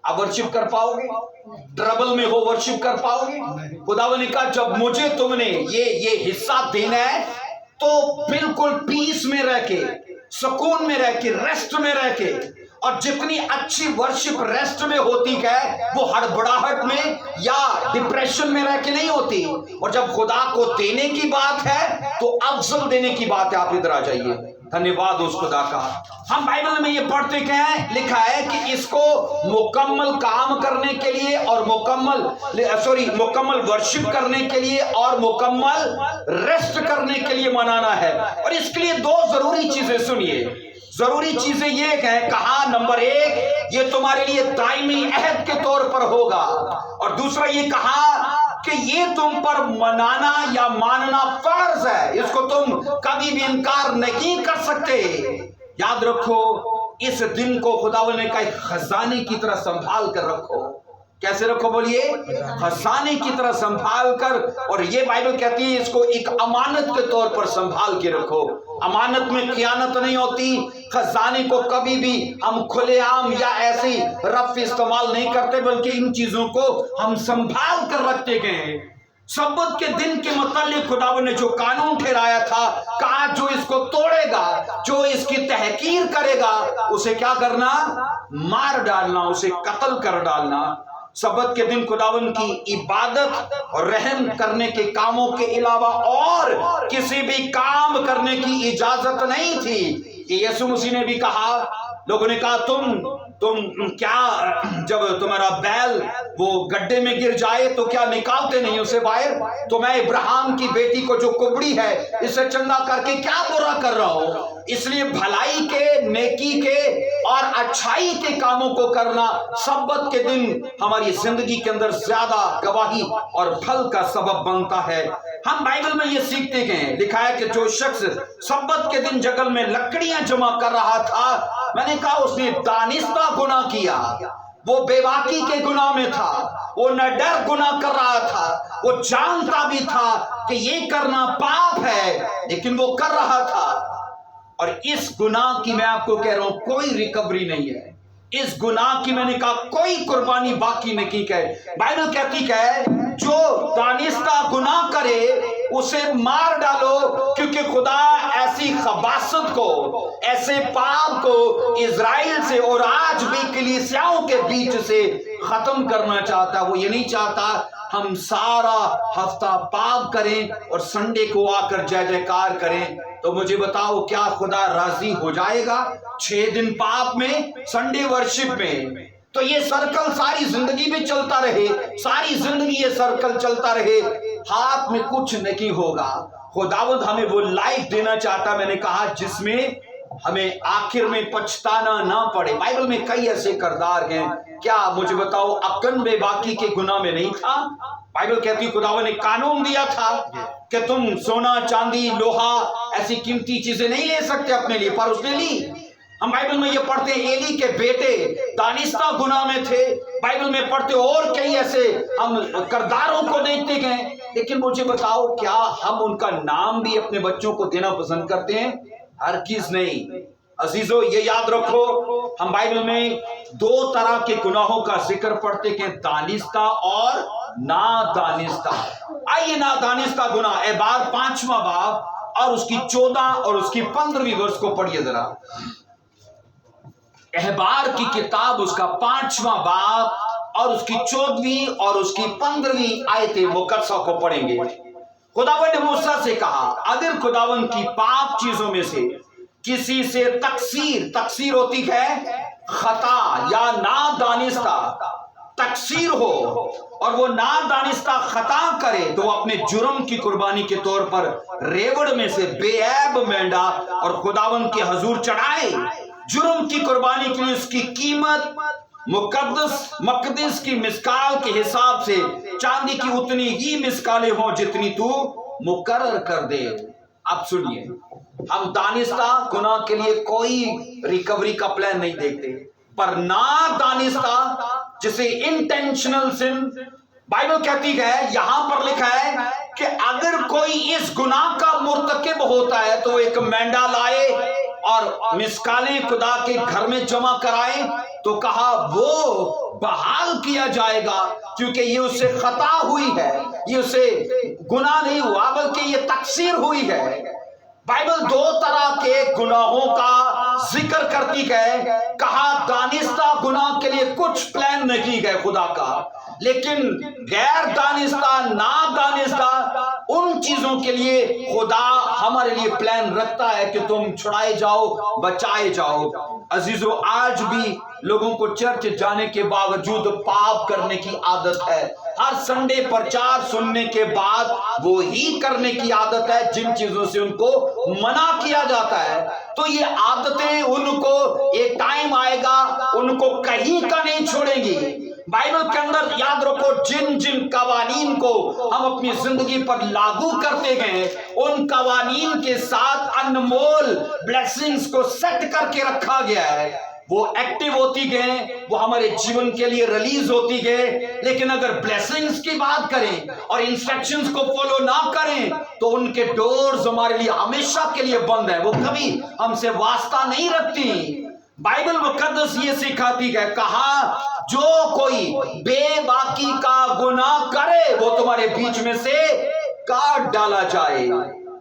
आप वर्शिप कर पाओगे? ट्रबल में हो वर्शिप कर पाओगे? खुदावन ने कहा जब मुझे तुमने ये हिस्सा देना है तो बिल्कुल पीस में रह के, सुकून में रह के, रेस्ट में रह के। और जितनी अच्छी वर्शिप रेस्ट में होती है वो हड़बड़ाहट में या डिप्रेशन में रह के नहीं होती। और जब खुदा को देने की बात है तो अफजल देने की बात है। आप इधर आ जाइए, धन्यवाद उस खुदा का। हम बाइबल में ये पढ़ते क्या है, लिखा है कि इसको मुकम्मल काम करने के लिए और मुकम्मल वर्शिप करने के लिए और मुकम्मल रेस्ट करने के लिए मनाना है। और इसके लिए दो जरूरी चीजें सुनिए। जरूरी चीजें ये है, कहा नंबर एक, ये तुम्हारे लिए दायमी अहद के तौर पर होगा, और दूसरा ये कहा कि ये तुम पर मनाना या मानना फर्ज है, इसको तुम कभी भी इनकार नहीं कर सकते। याद रखो, इस दिन को खुदावंद ने कहा खजाने की तरह संभाल कर रखो। कैसे रखो बोलिए? खजाने की तरह संभाल कर। और ये बाइबल कहती है इसको एक अमानत के तौर पर संभाल के रखो। अमानत में खयानत नहीं होती। खजाने को कभी भी हम खुलेआम या ऐसे रफ इस्तेमाल नहीं करते, बल्कि इन चीजों को हम संभाल कर रखते गए। सब्बत के दिन के मुतालिक खुदावंद ने जो कानून ठहराया था, कहा जो इसको तोड़ेगा, जो इसकी तहकीर करेगा, उसे क्या करना? मार डालना, उसे कत्ल कर डालना। सब्बत के दिन खुदावंद की इबादत और रहम करने के कामों के अलावा और किसी भी काम करने की इजाजत नहीं थी। कि यीशु मसीह ने भी कहा, लोगों ने कहा तुम क्या, जब तुम्हारा बैल वो गड्ढे में गिर जाए तो क्या निकालते नहीं उसे बाहर? तो मैं इब्राहिम की बेटी को जो कुबड़ी है इसे चंगा करके क्या बुरा कर रहा हूं? इसलिए भलाई के, नेकी के और अच्छाई के कामों को करना सब्बत के दिन हमारी जिंदगी के अंदर ज्यादा गवाही और फल का सबब बनता है। हम बाइबल में ये सीखते हैं, लिखा है कि जो शख्स सब्बत के दिन जंगल में लकड़ियां जमा कर रहा था, मैंने कहा उसने दानिस्ता गुनाह किया। वो बेबाकी के गुनाह में था, वो नडर गुनाह कर रहा था, वो जानता भी था कि ये करना पाप है, लेकिन वो कर रहा था। और इस गुनाह की मैं आपको कह रहा हूं कोई रिकवरी नहीं है। इस गुनाह की मैंने कहा कोई कुर्बानी बाकी नहीं है। बाइबल कहती है जो दानिस्ता गुनाह करे उसे मार डालो, क्योंकि खुदा ऐसी खबासत को, ऐसे पाप को इजराइल से और आज भी कलीसियाओं के बीच से खत्म करना चाहता। वो ये नहीं चाहता हम सारा हफ्ता पाप करें और संडे को आकर जय जयकार करें। तो मुझे बताओ, क्या खुदा राजी हो जाएगा 6 दिन पाप में, संडे वर्शिप में? तो ये सर्कल सारी जिंदगी में चलता रहे, सारी जिंदगी ये सर्कल चलता रहे, हाथ में कुछ नहीं होगा। खुदावंद हमें वो लाइफ देना चाहता, मैंने कहा, जिसमें हमें आखिर में पछताना ना पड़े। बाइबल में कई ऐसे किरदार हैं। क्या मुझे बताओ अक्कन बेबाकी के गुनाह में नहीं था? बाइबल कहती खुदावंद ने कानून दिया था कि तुम सोना, चांदी, लोहा, ऐसी कीमती चीजें नहीं ले सकते अपने लिए, पर उसने ली। हम बाइबल में ये पढ़ते हैं एली के बेटे दानिस्ता गुनाह में थे। बाइबल में पढ़ते और कई ऐसे हम किरदारों को देखते गए। लेकिन मुझे बताओ, क्या हम उनका नाम भी अपने बच्चों को देना पसंद करते हैं? हरगिज़ नहीं। अजीजों, ये याद रखो, हम बाइबल में 2 तरह के गुनाहों का जिक्र पढ़ते हैं, दानिस्ता और नादानिस्ता। आइए नादानिस्ता गुनाह एबार 5वां बाब और उसकी 14 और उसकी 15वीं वर्ष को पढ़िए जरा। अहबार की किताब उसका 5वां बाब और उसकी 14वीं और उसकी 15वीं आयतें मुकद्दसा को पढ़ेंगे। खुदावंद ने मूसा से कहा, अगर खुदावंद की पाप चीजों में से किसी से तकसीर होती है खता या नादानिस्ता तकसीर हो और वो नादानिस्ता खता करे तो वो अपने जुर्म की कुर्बानी के तौर पर रेवड़ में से बेऐब मेंढा और खुदावंद के हजूर चढ़ाए। जुर्म की कुर्बानी के लिए उसकी कीमत मकदस की मिस्काल के हिसाब से चांदी की उतनी ही मिस्कालें हों जितनी तू मुकर्रर कर दे। अब सुनिए, हम दानिस्ता गुनाह के लिए कोई रिकवरी का प्लान नहीं देखते, पर ना दानिस्ता जिसे इंटेंशनल सिन बाइबल कहती है, यहां पर लिखा है कि अगर कोई इस गुनाह का मुर्तकिब होता है तो वो एक मेंढा लाए और मिस्कालें खुदा के घर में जमा कराए, तो कहा वो बहाल किया जाएगा क्योंकि ये उससे खता हुई है, ये उससे गुनाह नहीं हुआ बल्कि ये तकसीर हुई है। बाइबल 2 तरह के गुनाहों का जिक्र करती है। कहा दानिस्ता गुनाह के लिए कुछ प्लान नहीं है खुदा का, लेकिन गैर दानिस्ता ना दानिस्ता उन चीजों के लिए खुदा हमारे लिए प्लान रखता है कि तुम छुड़ाए जाओ, बचाए जाओ। अजीजों, आज भी लोगों को चर्च जाने के बावजूद पाप करने की आदत है। हर संडे प्रचार सुनने के बाद वो ही करने की आदत है जिन चीजों से उनको मना किया जाता है। तो ये आदतें उनको एक टाइम आएगा उनको कहीं का नहीं छोड़ेंगी। बाइबल के अंदर याद रखो, जिन जिन कवानीन को हम अपनी जिंदगी पर लागू करते गए उन कवानीन के साथ अनमोल ब्लेसिंग्स को सेट करके रखा गया है। वो एक्टिव होती गए, वो हमारे जीवन के लिए रिलीज होती गए। लेकिन अगर ब्लेसिंग्स की बात करें और इंस्ट्रक्शंस को फॉलो ना करें तो उनके डोर्स हमारे लिए हमेशा के लिए बंद है, वो कभी हमसे वास्ता नहीं रखती। बाइबल मुकद्दस ये सिखाती है, कहा जो कोई बेबाकी का गुनाह करे वो तुम्हारे बीच में से काट डाला जाए।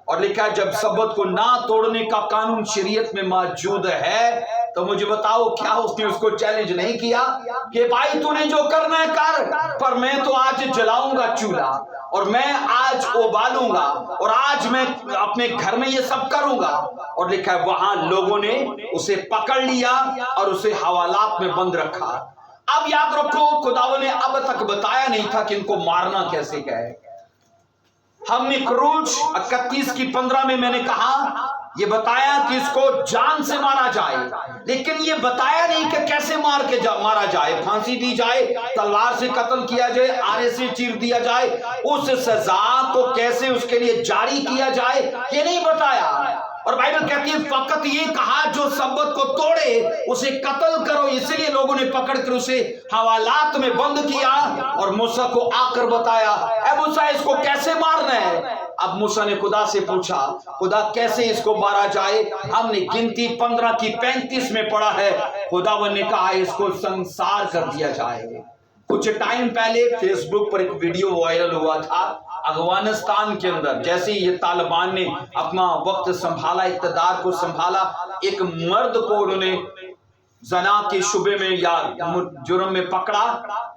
और लिखा है जब सब्बत को ना तोड़ने का कानून शरीयत में मौजूद है तो मुझे बताओ क्या उसने उसको चैलेंज नहीं किया कि भाई तूने जो करना है कर, पर मैं तो आज जलाऊंगा चूल्हा और मैं आज उबालूंगा और आज मैं अपने घर में ये सब करूंगा। और लिखा है वहां लोगों ने उसे पकड़ लिया और उसे हवालात में बंद रखा। अब याद रखो, खुदावंद ने अब तक बताया नहीं था कि इनको मारना कैसे है। हमने क्रूज 31:15 में मैंने कहा ये बताया कि इसको जान से मारा जाए, लेकिन ये बताया नहीं कि कैसे मारा जाए। फांसी दी जाए, तलवार से कत्ल किया जाए, आरे से चीर दिया जाए, उस सजा को कैसे उसके लिए जारी किया जाए ये नहीं बताया। और बाइबल कहती है फकत ये कहा जो सब्बत को तोड़े उसे कत्ल करो। इसलिए लोगों ने पकड़कर उसे हवालात में बंद किया और मूसा को आकर बताया, ऐ मूसा इसको कैसे मारना है। अब मूसा ने खुदा से पूछा, खुदा कैसे इसको मारा जाए। हमने गिनती 15:35 में पढ़ा है, खुदावन ने कहा इसको संसार कर दिया जाए। कुछ टाइम पहले फेसबुक पर एक वीडियो वायरल हुआ था अफगानिस्तान के अंदर। जैसे ही ये तालिबान ने अपना वक्त संभाला, इक़्तिदार को संभाला, एक मर्द को उन्होंने जना के शुबे में या जुर्म में पकड़ा।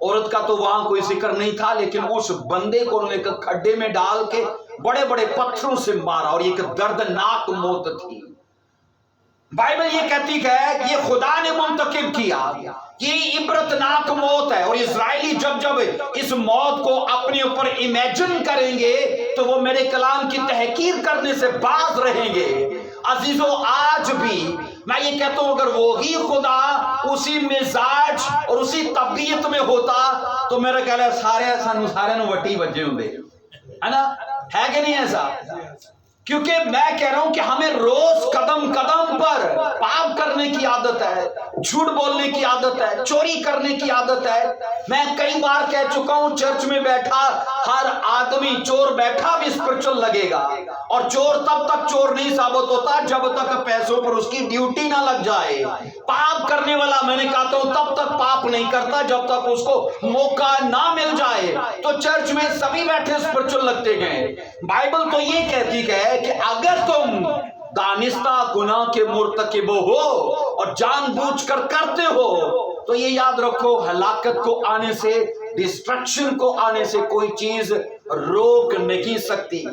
औरत का तो वहां कोई जिक्र नहीं था, लेकिन उस बंदे को उन्होंने खड्डे में डाल के बड़े बड़े पत्थरों से मारा और एक दर्दनाक मौत थी। बाइबल ये कहती है ये खुदा ने मुंतकिब किया, ये इबरतनाक मौत है। और इजराइली जब जब इस मौत को अपने ऊपर इमेजिन करेंगे तो वो मेरे कलाम की तहकीर करने से बाज रहेंगे। अजीजों, आज भी मैं ये कहता हूं अगर वो ही खुदा उसी मिजाज और उसी तबीयत में होता तो मेरा ख्याल है सारे वटी बजे होंगे, है ना, है कि नहीं ऐसा? क्योंकि मैं कह रहा हूं कि हमें रोज कदम कदम पर पाप करने की आदत है, झूठ बोलने की आदत है, चोरी करने की आदत है। मैं कई बार कह चुका हूं चर्च में बैठा हर आदमी चोर बैठा भी स्पिरिचुअल लगेगा, और चोर तब तक चोर नहीं साबित होता जब तक पैसों पर उसकी ड्यूटी ना लग जाए। पाप करने वाला मैंने कहता हूं तब तक पाप नहीं करता जब तक उसको मौका ना मिल जाए। तो चर्च में सभी बैठे स्पिरिचुअल लगते गए। बाइबल तो ये कहती है कि अगर तुम दानिस्ता गुनाह के मुर्तकिब हो और जानबूझकर करते हो तो ये याद रखो, हलाकत को आने से, डिस्ट्रक्शन को आने से कोई चीज रोक नहीं सकती।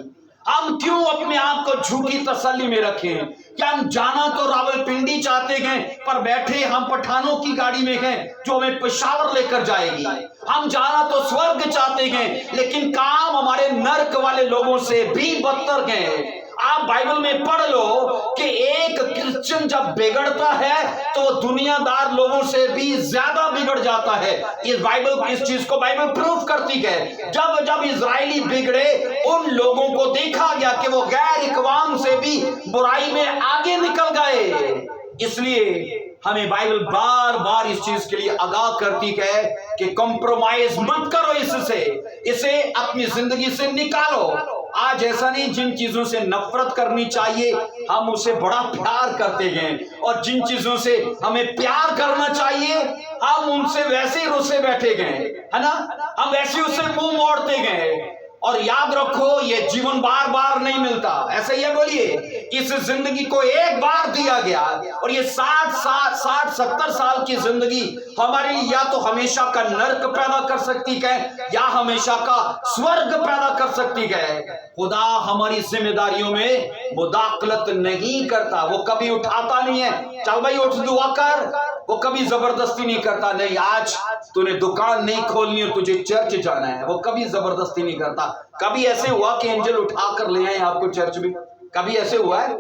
हम क्यों अपने आप को झूठी तसल्ली में रखें? क्या हम जाना तो रावलपिंडी चाहते हैं, पर बैठे हम पठानों की गाड़ी में हैं जो हमें पेशावर लेकर जाएगी। हम जाना तो स्वर्ग चाहते हैं, लेकिन काम हमारे नर्क वाले लोगों से भी बदतर हैं। आप बाइबल में पढ़ लो कि एक क्रिश्चियन जब बिगड़ता है तो वो दुनियादार लोगों से भी ज्यादा बिगड़ जाता है। इस चीज को बाइबल प्रूफ करती है। जब जब इजरायली बिगड़े, उन लोगों को देखा गया कि वो गैर इकवाम से भी बुराई में आगे निकल गए। इसलिए हमें बाइबल बार बार इस चीज के लिए आगाह करती है कि कॉम्प्रोमाइज मत करो इससे, इसे अपनी जिंदगी से निकालो। आज ऐसा नहीं, जिन चीजों से नफरत करनी चाहिए हम उसे बड़ा प्यार करते हैं, और जिन चीजों से हमें प्यार करना चाहिए हम उनसे वैसे ही रुसे बैठे गए, है ना, हम वैसे उससे मुंह मोड़ते गए। और याद रखो, ये जीवन बार बार नहीं मिलता। ऐसे ही बोलिए, इस जिंदगी को एक बार दिया गया, और ये 60-70 साल की जिंदगी हमारे लिए या तो हमेशा का नर्क पैदा कर सकती है या हमेशा का स्वर्ग पैदा कर सकती है। खुदा हमारी जिम्मेदारियों में मुदाखलत नहीं करता। वो कभी उठाता नहीं है, चल भाई उठ दुआ कर, वो कभी जबरदस्ती नहीं करता। नहीं, आज तूने दुकान नहीं खोलनी है, तुझे चर्च जाना है, वो कभी जबरदस्ती नहीं करता। कभी ऐसे हुआ कि एंजल उठा कर ले आए आपको चर्च में? कभी ऐसे हुआ है?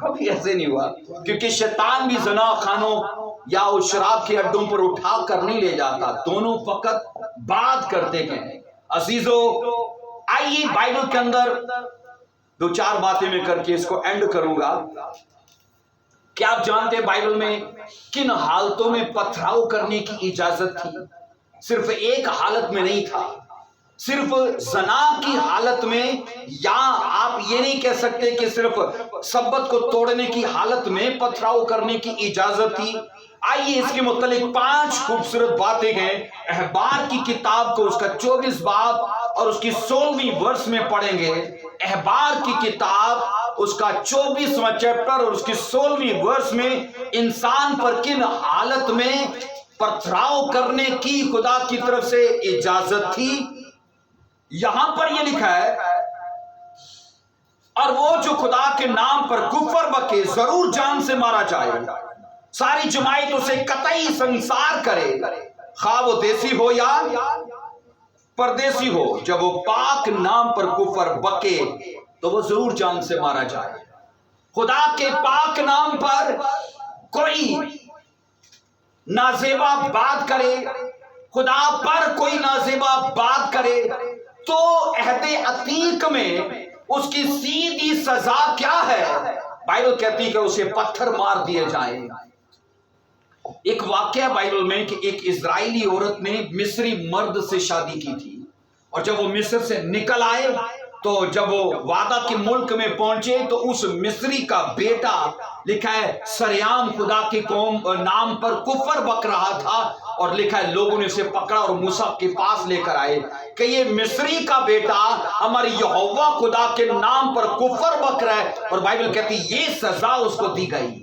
कभी ऐसे नहीं हुआ, क्योंकि शैतान भी जना खानों या उस शराब के अड्डों पर उठा कर नहीं ले जाता, दोनों फकत बात करते हैं। अजीजों, आइए बाइबल के अंदर दो चार बातें मैं करके इसको एंड करूंगा। क्या आप जानते हैं बाइबल में किन हालतों में पथराव करने की इजाजत थी? सिर्फ एक हालत में नहीं था, सिर्फ जना की हालत में, या आप ये नहीं कह सकते कि सिर्फ सब्बत को तोड़ने की हालत में पथराव करने की इजाजत थी। आइए इसके मुतालिक 5 खूबसूरत बातें हैं। अहबार की किताब को उसका 24 बाब और उसकी 16वीं वर्ष में पढ़ेंगे। अहबार की किताब उसका 24वां चैप्टर और उसकी 16वीं वर्ष में इंसान पर किन हालत में पथराव करने की खुदा की तरफ से इजाजत थी। यहां पर यह लिखा है, और वो जो खुदा के नाम पर कुफर बके जरूर जान से मारा जाए, सारी जमायत उसे कतई संसार करे, खा वो देसी हो या परदेसी हो। जब वो पाक नाम पर कुफर बके तो वो जरूर जान से मारा जाए। खुदा के पाक नाम पर कोई नाजेबा बात करे, खुदा पर कोई नाजेबा बात करे, तो अहदे अतीक में उसकी सीधी सजा क्या है? बाइबल कहती है कि उसे पत्थर मार दिए जाएं। एक वाकया बाइबल में कि एक इजरायली औरत ने मिस्री मर्द से शादी की थी, और जब वो मिस्र से निकल आए तो जब वो वादा के मुल्क में पहुंचे तो उस मिस्री का बेटा, लिखा है, सरेआम खुदा के कौम नाम पर कुफर बक रहा था, और लिखा है लोगों ने उसे पकड़ा और मूसा के पास लेकर आए कि ये मिस्री का बेटा हमारे यहोवा खुदा के नाम पर कुफर बक रहा है, और बाइबल कहती ये सजा उसको दी गई।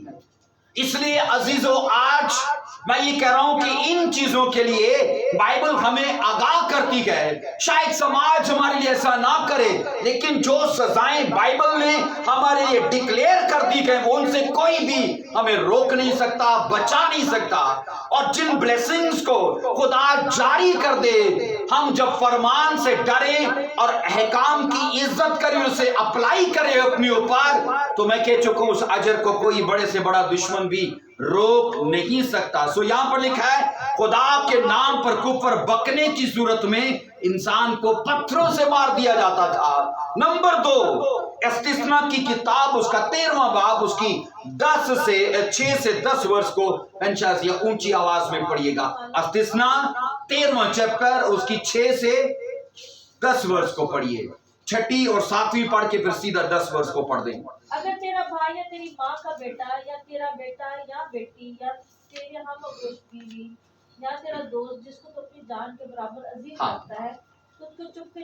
इसलिए अजीजों, आज मैं ये कह रहा हूं कि इन चीजों के लिए बाइबल हमें आगाह करती है। शायद समाज हमारे लिए ऐसा ना करे, लेकिन जो सजाएं बाइबल ने हमारे लिए डिक्लेयर कर दी है वो उनसे कोई भी हमें रोक नहीं सकता, बचा नहीं सकता। और जिन ब्लेसिंग्स को खुदा जारी कर दे, हम जब फरमान से डरे और अहकाम की इज्जत करें, उसे अप्लाई करें अपने ऊपर, तो मैं कह चुका हूं उस अजर को कोई बड़े से बड़ा दुश्मन भी रोक नहीं सकता। सो यहां पर लिखा है खुदा के नाम पर कुफर बकने की सूरत में इंसान को पत्थरों से मार दिया जाता था। नंबर 2, इस्तिस्ना की किताब उसका 13वां बाब उसकी 6 से 10 वर्ष को पेंशास या ऊंची आवाज में पढ़िएगा। इस्तिस्ना 13वां चैप्टर उसकी 6 से 10 वर्ष को पढ़िए। 6ठी और 7वीं पढ़ के फिर सीधा 10 वर्ष को पढ़ दें। अगर तेरा भाई या तेरी माँ का बेटा या तेरा बेटा या बेटी या तेरे हमगोश बीवी या तेरा दोस्त जिसको तो अपनी जान के बराबर अजीज लगता है, तुझको चुपके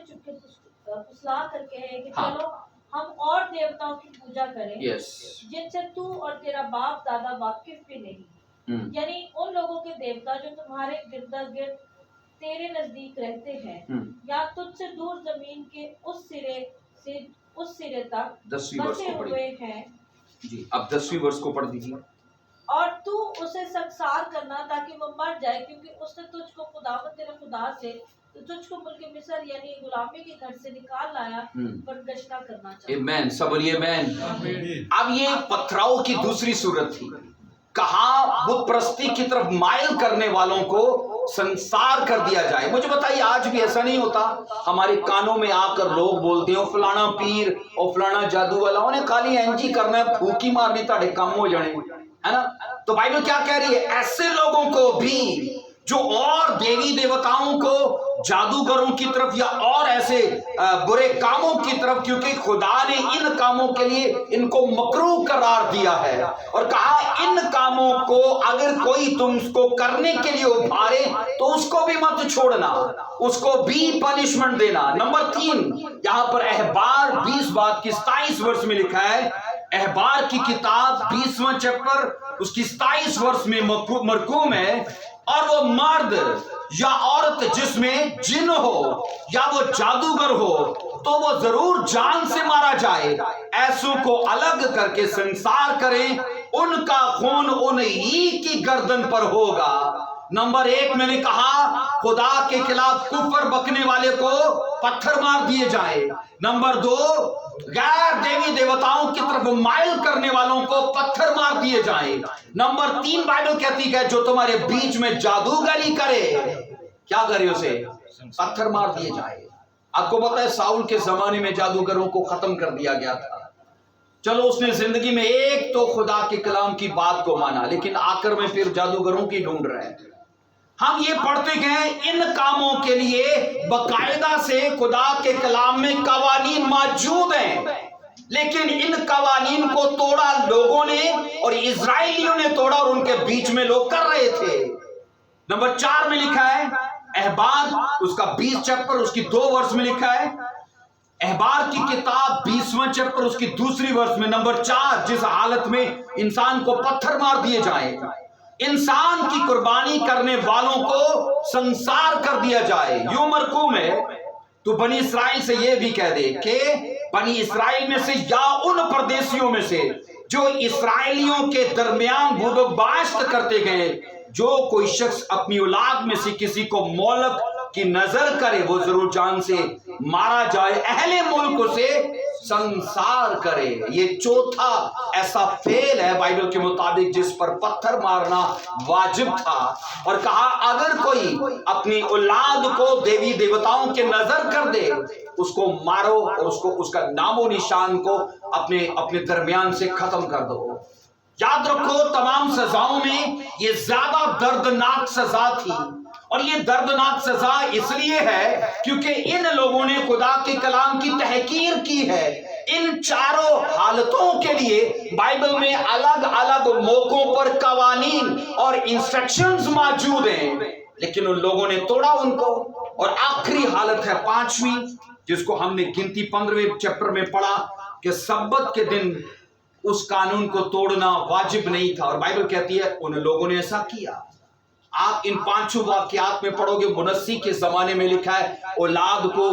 फुसला करके है कि चलो हम और देवताओं की पूजा करें यस, जिनसे तू और तेरा बाप दादा वाकिफ भी नहीं, यानी उन लोगों के देवता जो तुम्हारे गिरदा गिर्द तेरे नजदीक रहते हैं, या तुझसे दूर जमीन के उस सिरे से उस सिरे तक 10वीं वर्ष बसे को हुए पढ़िए हैं, जी। अब 10वीं वर्ष को पढ़ दीजिए। और तू उसे संसार करना ताकि वो मर जाए, क्योंकि उसने तुझको खुदावंद तेरे खुदा से तो तुझको मुल्क मिस्र यानी गुलामी के घर से निकाल लाया, पर गश्ता करना चाहिए। आमेन, सब बोलिए आमेन। अब ये पथराव की दूसरी सूरत थी। कहा बुत प्रस्ती की तरफ माइल करने वालों को संसार कर दिया जाए। मुझे बताइए, आज भी ऐसा नहीं होता? हमारे कानों में आकर लोग बोलते हैं फलाना पीर और फलाना जादू वाला, उन्हें खाली एंजी करना है, फूकी मारनी, ताड़े कम हो जाने, है ना? तो बाइबल क्या कह रही है? ऐसे लोगों को भी जो और देवी देवताओं को, जादूगरों की तरफ या और ऐसे बुरे कामों की तरफ, क्योंकि खुदा ने इन कामों के लिए इनको मकरूह करार दिया है और कहा इन कामों को अगर कोई तुमको करने के लिए उभारे तो उसको भी मत छोड़ना, उसको भी पनिशमेंट देना। नंबर 3, यहां पर अहबार 20 बात की 27 वर्ष में लिखा है। अहबार की किताब 20वां चैप्टर उसकी 27 वर्ष में मरकूम है। और वो मर्द या औरत जिसमें जिन हो या वो जादूगर हो तो वो जरूर जान से मारा जाए। ऐसों को अलग करके संसार करें, उनका खून उन्हीं की गर्दन पर होगा। नंबर 1 मैंने कहा खुदा के खिलाफ कुफर बकने वाले को पत्थर मार दिए जाए। नंबर 2, गैर देवी देवताओं की तरफ माइल करने वालों को पत्थर मार दिए जाए। नंबर 3 बाइबल कहती है जो तुम्हारे बीच में जादूगरी करे, क्या करे? उसे पत्थर मार दिए जाए। आपको पता है साउल के जमाने में जादूगरों को खत्म कर दिया गया था। चलो उसने जिंदगी में एक तो खुदा के कलाम की बात को माना, लेकिन आखिर में फिर जादूगरों की ढूंढ रहे हैं। हम ये पढ़ते गए इन कामों के लिए बकायदा से खुदा के कलाम में कवानीन मौजूद हैं, लेकिन इन कवानीन को तोड़ा लोगों ने और इजराइलियों ने तोड़ा और उनके बीच में लोग कर रहे थे। नंबर 4 में लिखा है अहबार उसका 20 चैप्टर उसकी 2 वर्ष में लिखा है। अहबार की किताब 20वां चैप्टर उसकी 2 वर्ष में नंबर 4, जिस हालत में इंसान को पत्थर मार दिए जाए, इंसान की कुर्बानी करने वालों को संसार कर दिया जाए। यूं मरकूम है तो बनी इस्राइल से यह भी कह दे कि बनी इस्राइल में से या उन परदेशियों में से जो इस्राएलियों के दरमियान बुदबाश्त करते गए, जो कोई शख्स अपनी औलाद में से किसी को मोलक की नजर करे वो जरूर जान से मारा जाए, अहले मुल्क से संसार करे। ये चौथा ऐसा फेल है बाइबल के मुताबिक जिस पर पत्थर मारना वाजिब था। और कहा अगर कोई अपनी औलाद को देवी देवताओं के नजर कर दे उसको मारो और उसको उसका नामो निशान को अपने दरमियान से खत्म कर दो। याद रखो तमाम सजाओं में ये ज्यादा दर्दनाक सजा थी, और ये दर्दनाक सजा इसलिए है क्योंकि इन लोगों ने खुदा के कलाम की तहकीर की है। इन चारों हालतों के लिए बाइबल में अलग अलग मौकों पर कवानीन और इंस्ट्रक्शंस मौजूद हैं, लेकिन उन लोगों ने तोड़ा उनको। और आखिरी हालत है 5वीं, जिसको हमने गिनती 15वें चैप्टर में पढ़ा कि सब्बत के दिन उस कानून को तोड़ना वाजिब नहीं था, और बाइबल कहती है उन लोगों ने ऐसा किया। आप इन 5 वाक्यात में पढ़ोगे मुनस्सी के जमाने में लिखा है औलाद को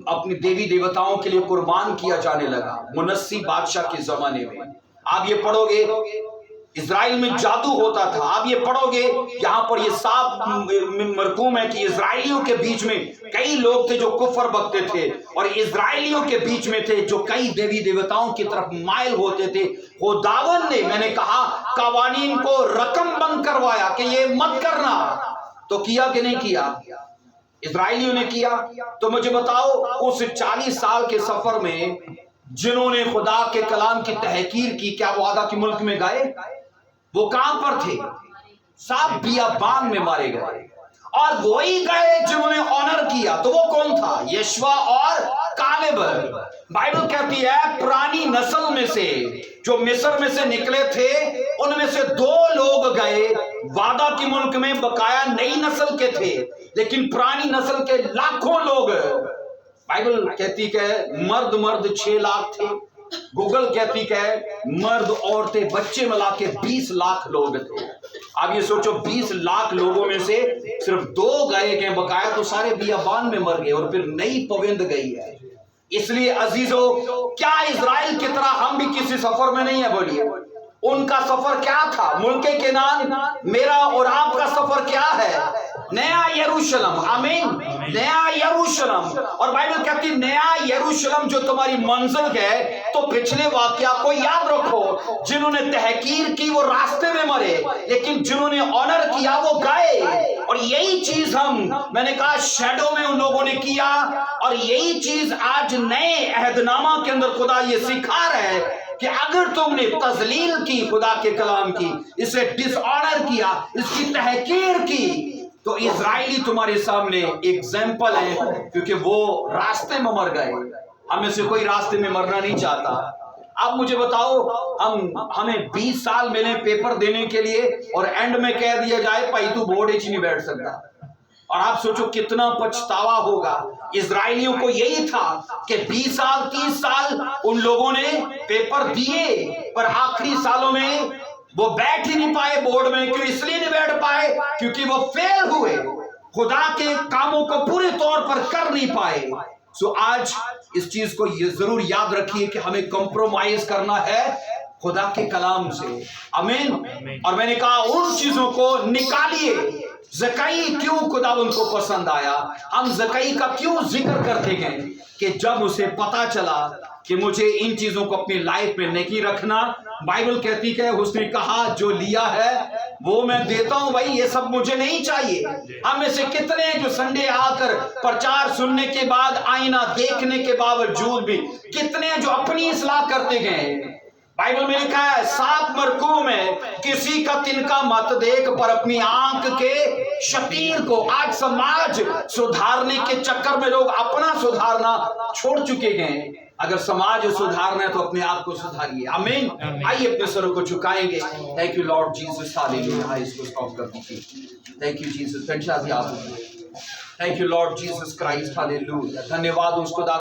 अपनी देवी देवताओं के लिए कुर्बान किया जाने लगा, मुनस्सी बादशाह के जमाने में। आप ये पढ़ोगे इजराइल में जादू होता था। आप ये पढ़ोगे यहां पर ये साफ मरकूम है कि इजराइलियों के बीच में कई लोग थे जो कुफर बकते थे, और इजराइलियों के बीच में थे जो कई देवी देवताओं की तरफ माइल होते थे। खुदावन ने, मैंने कहा, कवानीन को रकम बंद करवाया कि ये मत करना, तो किया कि नहीं किया? इजराइलियों ने किया। तो मुझे बताओ उस 40 साल के सफर में जिन्होंने खुदा के कलाम की तहकीर की, क्या वो वादा के मुल्क में गए? वो कहां पर थे? सब बियाबान में मारे गए। और वही गए जिन्होंने ऑनर किया, तो वो कौन था? यशवा और कालेब। बाइबल कहती है पुरानी नस्ल में से जो मिस्र में से निकले थे उनमें से 2 लोग गए वादा के मुल्क में, बकाया नई नस्ल के थे, लेकिन पुरानी नस्ल के लाखों लोग बाइबल कहती है मर्द मर्द 6 लाख थे, गूगल कहती है मर्द औरतें बच्चे मिला के 20 लाख लोग थे। अब ये सोचो 20 लाख लोगों में से सिर्फ 2 गए गए बकाया, तो सारे बियाबान में मर गए और फिर नई पविंद गई है। इसलिए अजीजों, क्या इजराइल की तरह हम भी किसी सफर में नहीं है? बोलिए, उनका सफर क्या था? मुल्के केनान, मेरा और आपका सफर क्या है? नया यरूशलेम। आमीन, नया यरूशलेम। और बाइबल कहती है नया यरूशलेम जो तुम्हारी मंजिल है। तो पिछले वाक्या को याद रखो, जिन्होंने तहकीर की वो रास्ते में मरे, लेकिन जिन्होंने ऑनर किया वो गए। और यही चीज मैंने कहा शैडो में उन लोगों ने किया, और यही चीज आज नए अहदनामा के अंदर खुदा ये सिखा रहा है कि अगर तुमने तजलील की खुदा के कलाम की, इसे डिसऑनर किया, इसकी तहकीर की, तो इजराइली तुम्हारे सामने एग्जाम्पल है, क्योंकि वो रास्ते में मर गए। हमें से कोई रास्ते में मरना नहीं चाहता। आप मुझे बताओ, हमें 20 साल मिले पेपर देने के लिए और एंड में कह दिया जाए भाई तू बोर्ड ही नहीं बैठ सकता, और आप सोचो कितना पछतावा होगा। इजराइलियों को यही था कि 20 साल 30 साल उन लोगों ने पेपर दिए, पर आखिरी सालों में वो बैठ ही नहीं पाए बोर्ड में। क्यों? इसलिए नहीं बैठ पाए क्योंकि वो फेल हुए, खुदा के कामों को पूरे तौर पर कर नहीं पाए। सो आज इस चीज को ये जरूर याद रखिए कि हमें कॉम्प्रोमाइज करना है खुदा के कलाम से। आमीन। और मैंने कहा उन चीजों को निकालिए। ज़कई क्यों खुदा उनको पसंद आया? हम ज़कई का क्यों जिक्र करते गए? कि जब उसे पता चला कि मुझे इन चीजों को अपनी लाइफ में नहीं रखना, बाइबल कहती है उसने कहा जो लिया है वो मैं देता हूं भाई, ये सब मुझे नहीं चाहिए। हम में से कितने जो संडे आकर प्रचार सुनने के बाद, आईना देखने के बावजूद भी कितने जो अपनी इस्लाह करते गए। बाइबल में लिखा है 7 मरकू में किसी का तिनका मत देख पर अपनी आंख के शतीर को। आज समाज सुधारने के चक्कर में लोग अपना सुधारना छोड़ चुके हैं। अगर समाज सुधारना है तो अपने आप को सुधारिए। आमीन। आइए अपने सरों को झुकाएंगे। Thank you Lord Jesus, hallelujah. इसको स्टॉप कर दीजिए। Thank you Jesus. Thank you Lord Jesus Christ, hallelujah. धन्यवाद उसको